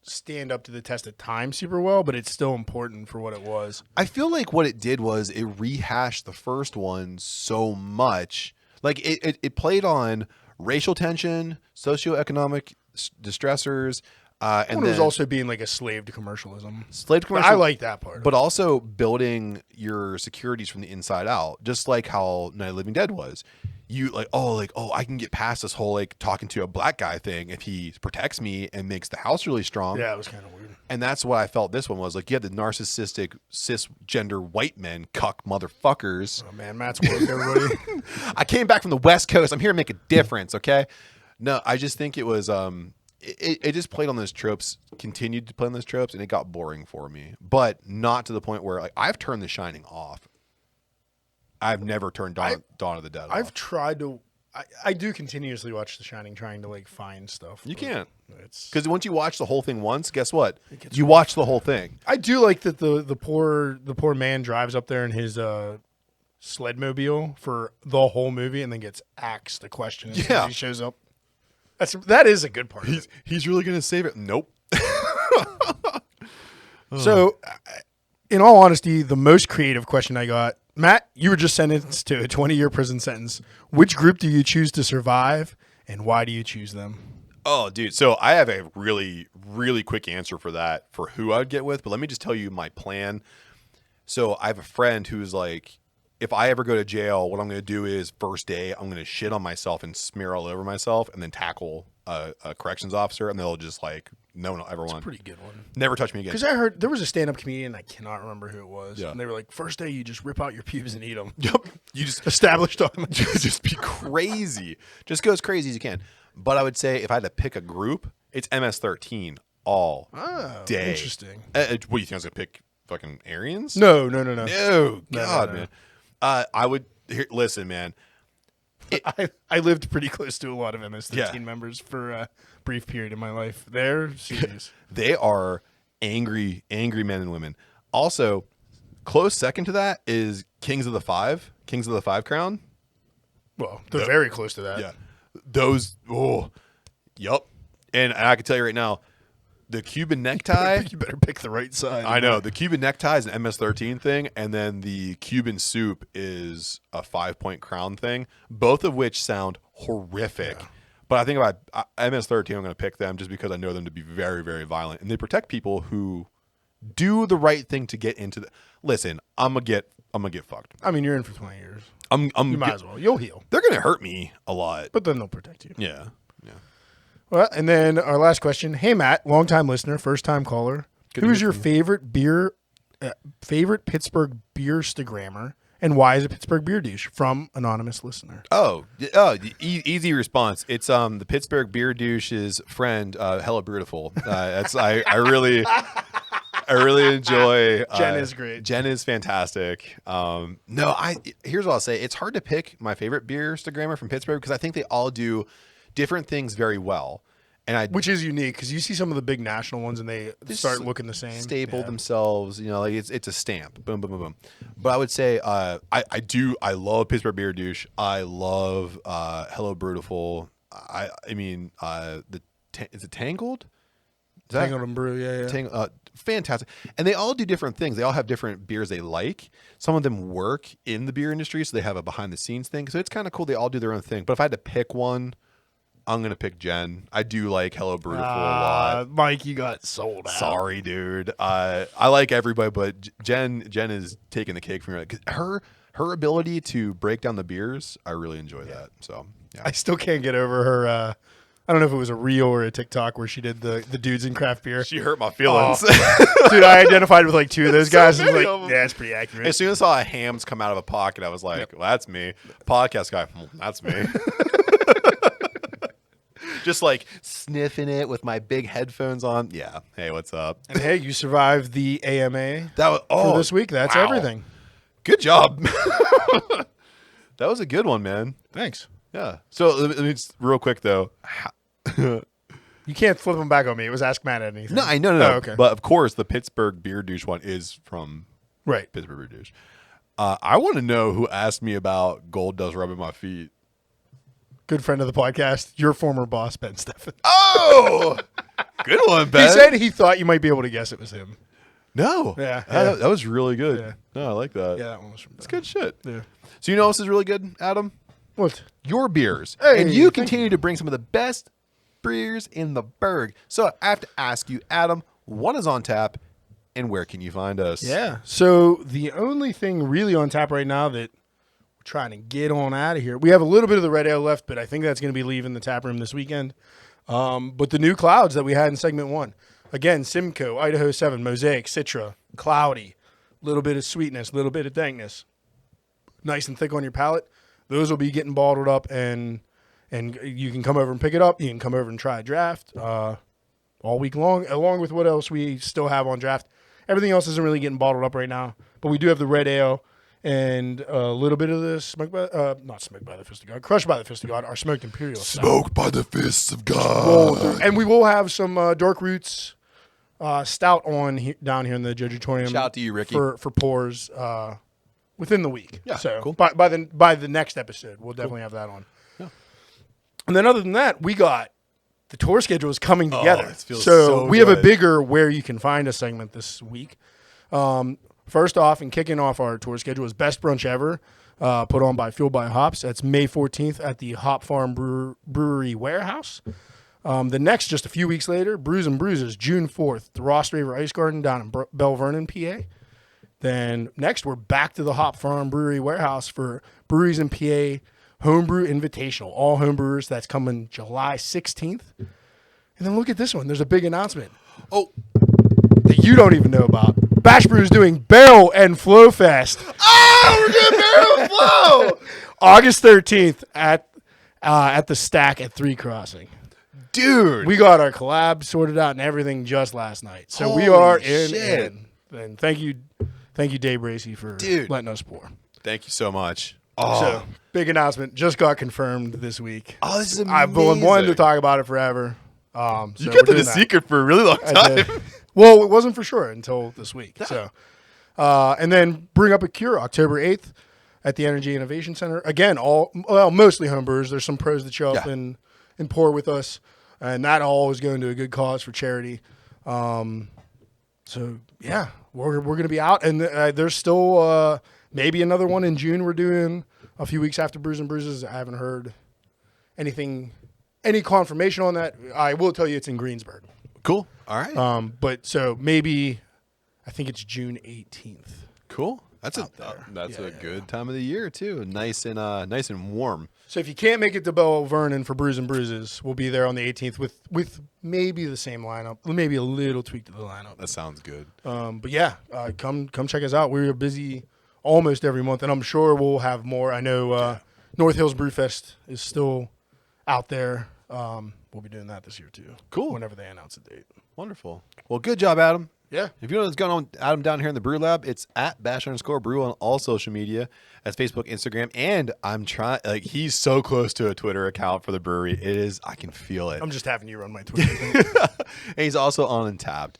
stand up to the test of time super well, but it's still important for what it was. I feel like what it did was it rehashed the first one so much. Like it played on racial tension, socioeconomic distressors, and It was also being like a slave to commercialism. slave But commercial. I like that part. But also building your securities from the inside out, just like how Night of the Living Dead was. You I can get past this whole like talking to a black guy thing if he protects me and makes the house really strong. Yeah, it was kind of weird. And that's what I felt this one was. Like, you had the narcissistic, cisgender white men, cuck motherfuckers. Oh, man, Matt's woke, everybody. I came back from the West Coast. I'm here to make a difference, okay? No, I just think it was, it just played on those tropes, continued to play on those tropes, and it got boring for me. But not to the point where, like, I've turned The Shining off. I've never turned Dawn of the Dead off. I've tried to... I do continuously watch The Shining, trying to like find stuff. You can't. It's Because once you watch the whole thing once, guess what? You watch the whole thing. I do like that the poor man drives up there in his sledmobile for the whole movie and then gets axed a question as soon as he shows up. That is a good part. He's really going to save it? Nope. So, in all honesty, the most creative question I got, Matt, you were just sentenced to a 20-year prison sentence. Which group do you choose to survive, and why do you choose them? Oh, dude. So I have a really, really quick answer for that, for who I'd get with. But let me just tell you my plan. So I have a friend who's like, if I ever go to jail, what I'm going to do is first day, I'm going to shit on myself and smear all over myself and then tackle a corrections officer. And they'll just like, no one will ever want. Pretty good one. Never touch me again. Because I heard there was a stand-up comedian, I cannot remember who it was. Yeah. And they were like, first day, you just rip out your pubes and eat them. Yep. You just Established on them. just be crazy. Just go as crazy as you can. But I would say if I had to pick a group, it's MS-13 all day. Interesting. What do you think I was going to pick? Fucking Aryans? No. No, God, no. man. I would listen, man. I lived pretty close to a lot of MS-13 Yeah. members for a brief period in my life. They're serious. They are angry men and women. Also, close second to that is Kings of the Five Crown. Well, they're very close to that. Yeah, those. Oh, yep. And I can tell you right now, the Cuban necktie. You better pick the right side. I know the Cuban necktie is an MS-13 thing, and then the Cuban soup is a 5-point crown thing. Both of which sound horrific, But I think if I MS-13, I'm going to pick them just because I know them to be very, very violent. And they protect people who do the right thing to get into the... Listen, I'm going to get fucked. I mean, you're in for 20 years. You might as well. You'll heal. They're going to hurt me a lot. But then they'll protect you. Yeah. Well, and then our last question. Hey, Matt, longtime listener, first-time caller. Who is your favorite Pittsburgh beer Instagrammer, and why is it Pittsburgh Beer Douche? From anonymous listener. Easy response. It's the Pittsburgh Beer Douche's friend, Hello Beautiful. I really enjoy. Jen is great. Jen is fantastic. Here's what I'll say. It's hard to pick my favorite beer Instagrammer from Pittsburgh because I think they all do different things very well. Which is unique because you see some of the big national ones and they start looking the same. Staple themselves, like it's a stamp. Boom, boom, boom, boom. But I would say I love Pittsburgh Beer Douche. I love Hello Beautiful. Is it Tangled? Tangled and Brew, yeah. Fantastic. And they all do different things. They all have different beers they like. Some of them work in the beer industry, so they have a behind the scenes thing. So it's kind of cool. They all do their own thing. But if I had to pick one, I'm going to pick Jen. I do like Hello Beautiful a lot. Mike, you got sold out. Sorry, dude. I like everybody, but Jen is taking the cake from her. Her ability to break down the beers, I really enjoy that. So, yeah. I still can't get over her. I don't know if it was a reel or a TikTok where she did the dudes in craft beer. She hurt my feelings. Dude, I identified with like two of those guys. I was like, yeah, it's pretty accurate. As soon as I saw a hams come out of a pocket, I was like, well, that's me. Podcast guy, that's me. Just like sniffing it with my big headphones on. Yeah. Hey, what's up? And hey, you survived the AMA for this week. That's everything. Good job. That was a good one, man. Thanks. Yeah. So let me just, real quick though. You can't flip them back on me. It was Ask Matt anything. No. Oh, okay. But of course, the Pittsburgh Beer Douche one is from Pittsburgh Beer Douche. I want to know who asked me about gold dust rubbing my feet. Good friend of the podcast, your former boss, Ben Steffen. Oh, good one, Ben. He said he thought you might be able to guess it was him. No. Yeah. That was really good. Yeah. No, I like that. Yeah, that one was from Ben. That's good shit. Yeah. So you know what else is really good, Adam? What? Your beers. Hey, and you continue to bring some of the best beers in the burg. So I have to ask you, Adam, what is on tap and where can you find us? Yeah. So the only thing really on tap right now that we're trying to get on out of here, we have a little bit of the red ale left, but I think that's going to be leaving the tap room this weekend. But the new clouds that we had in segment 1, again, Simcoe, Idaho 7, Mosaic, Citra, Cloudy, little bit of sweetness, little bit of dankness, nice and thick on your palate. Those will be getting bottled up, and you can come over and pick it up. You can come over and try a draft all week long, along with what else we still have on draft. Everything else isn't really getting bottled up right now, but we do have the red ale and a little bit of the not smoked by the fist of God, crushed by the fist of God, our smoked imperial. Smoked by the fists of God. And we will have some Dark Roots stout on down here in the Jojitoirum. Shout out to you, Ricky, for pours within the week. Yeah, so cool. by the next episode, we'll definitely have that on. Yeah. And then other than that, we got the tour schedule is coming together. It feels so we good. have a bigger where you can find a segment this week. First off, and kicking off our tour schedule is Best Brunch Ever, put on by Fueled by Hops. That's May 14th at the Hop Farm Brewery Warehouse. The next, just a few weeks later, Brews and Bruises, June 4th, the Ross Raver Ice Garden down in Belle Vernon, PA. Then next, we're back to the Hop Farm Brewery Warehouse for Breweries in PA Homebrew Invitational. All homebrewers, that's coming July 16th. And then look at this one. There's a big announcement. Oh, that you don't even know about. Bash Brew's doing Barrel and Flow Fest. Oh, we're doing Barrel and Flow! August 13th at the Stack at 3 Crossing. Dude. We got our collab sorted out and everything just last night. So we are in. And thank you, Dave Bracey, for letting us pour. Thank you so much. Oh. So, big announcement. Just got confirmed this week. Oh, this is amazing. I've been wanting to talk about it forever. So you kept it a secret for a really long time. Well, it wasn't for sure until this week. So, and then Bring Up a Cure, October 8th at the Energy Innovation Center. Again, mostly homebrewers. There's some pros that show up and pour with us. And that all is going to a good cause for charity. So, yeah, we're going to be out. And there's still maybe another one in June we're doing a few weeks after Brews and Bruises. I haven't heard anything any confirmation on that, I will tell you it's in Greensburg. Cool. All right. But so maybe I think it's June 18th. Cool. That's there. a good time of the year too. Nice and warm. So if you can't make it to Belle Vernon for Brews and Bruises, we'll be there on the 18th with maybe the same lineup, maybe a little tweak to the lineup. That sounds good. But yeah, come check us out. We're busy almost every month, and I'm sure we'll have more. I know North Hills Brewfest is still out there. We'll be doing that this year too. Cool. Whenever they announce a date. Wonderful. Well, good job, Adam. Yeah. If you know what's going on with Adam down here in the Brew Lab, it's at @bash_brew on all social media. That's Facebook, Instagram, and I'm trying. Like, he's so close to a Twitter account for the brewery. It is. I can feel it. I'm just having you run my Twitter. And he's also on Untapped.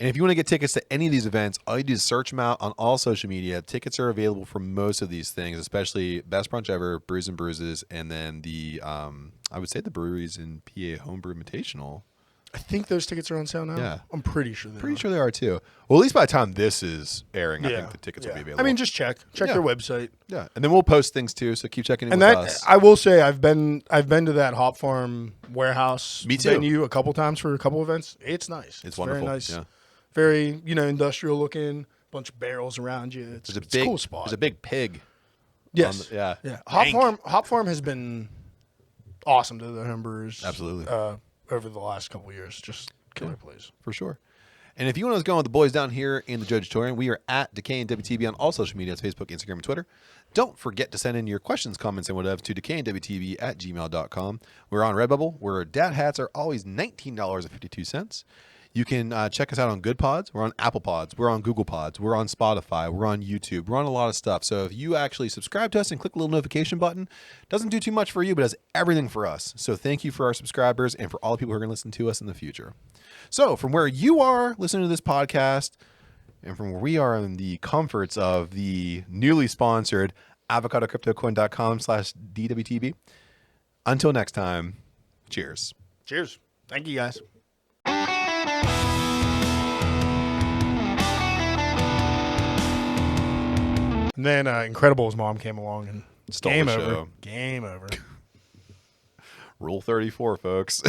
And if you want to get tickets to any of these events, all you do is search them out on all social media. Tickets are available for most of these things, especially Best Brunch Ever, Brews and Bruises, and then the I would say the breweries in PA Homebrew Invitational. I think those tickets are on sale now. Yeah. I'm pretty sure they are. Pretty sure they are too. Well, at least by the time this is airing, I think the tickets will be available. I mean, just check their website. Yeah, and then we'll post things too. So keep checking in And with that us. I will say, I've been to that Hop Farm warehouse Me too. venue a couple times for a couple events. It's nice. It's wonderful. Very nice. Yeah. Very industrial looking. Bunch of barrels around you. It's a cool spot. There's a big pig. Yes. Yeah. Hop Farm has been awesome to the homebrewers. Absolutely. Over the last couple of years, just killer place For sure. And if you want to go on with the boys down here in the Jojitoirum, we are at DWTB on all social media. That's Facebook, Instagram, and Twitter. Don't forget to send in your questions, comments, and whatever to DWTB@gmail.com. We're on Redbubble, where dad hats are always $19.52. You can check us out on Good Pods. We're on Apple Pods. We're on Google Pods. We're on Spotify. We're on YouTube. We're on a lot of stuff. So if you actually subscribe to us and click the little notification button, doesn't do too much for you, but does everything for us. So thank you for our subscribers and for all the people who are going to listen to us in the future. So from where you are listening to this podcast and from where we are in the comforts of the newly sponsored avocadocryptocoin.com/DWTB, until next time, cheers. Cheers. Thank you, guys. And then Incredible's mom came along and Stole game the over. show. Game over. Rule 34, folks.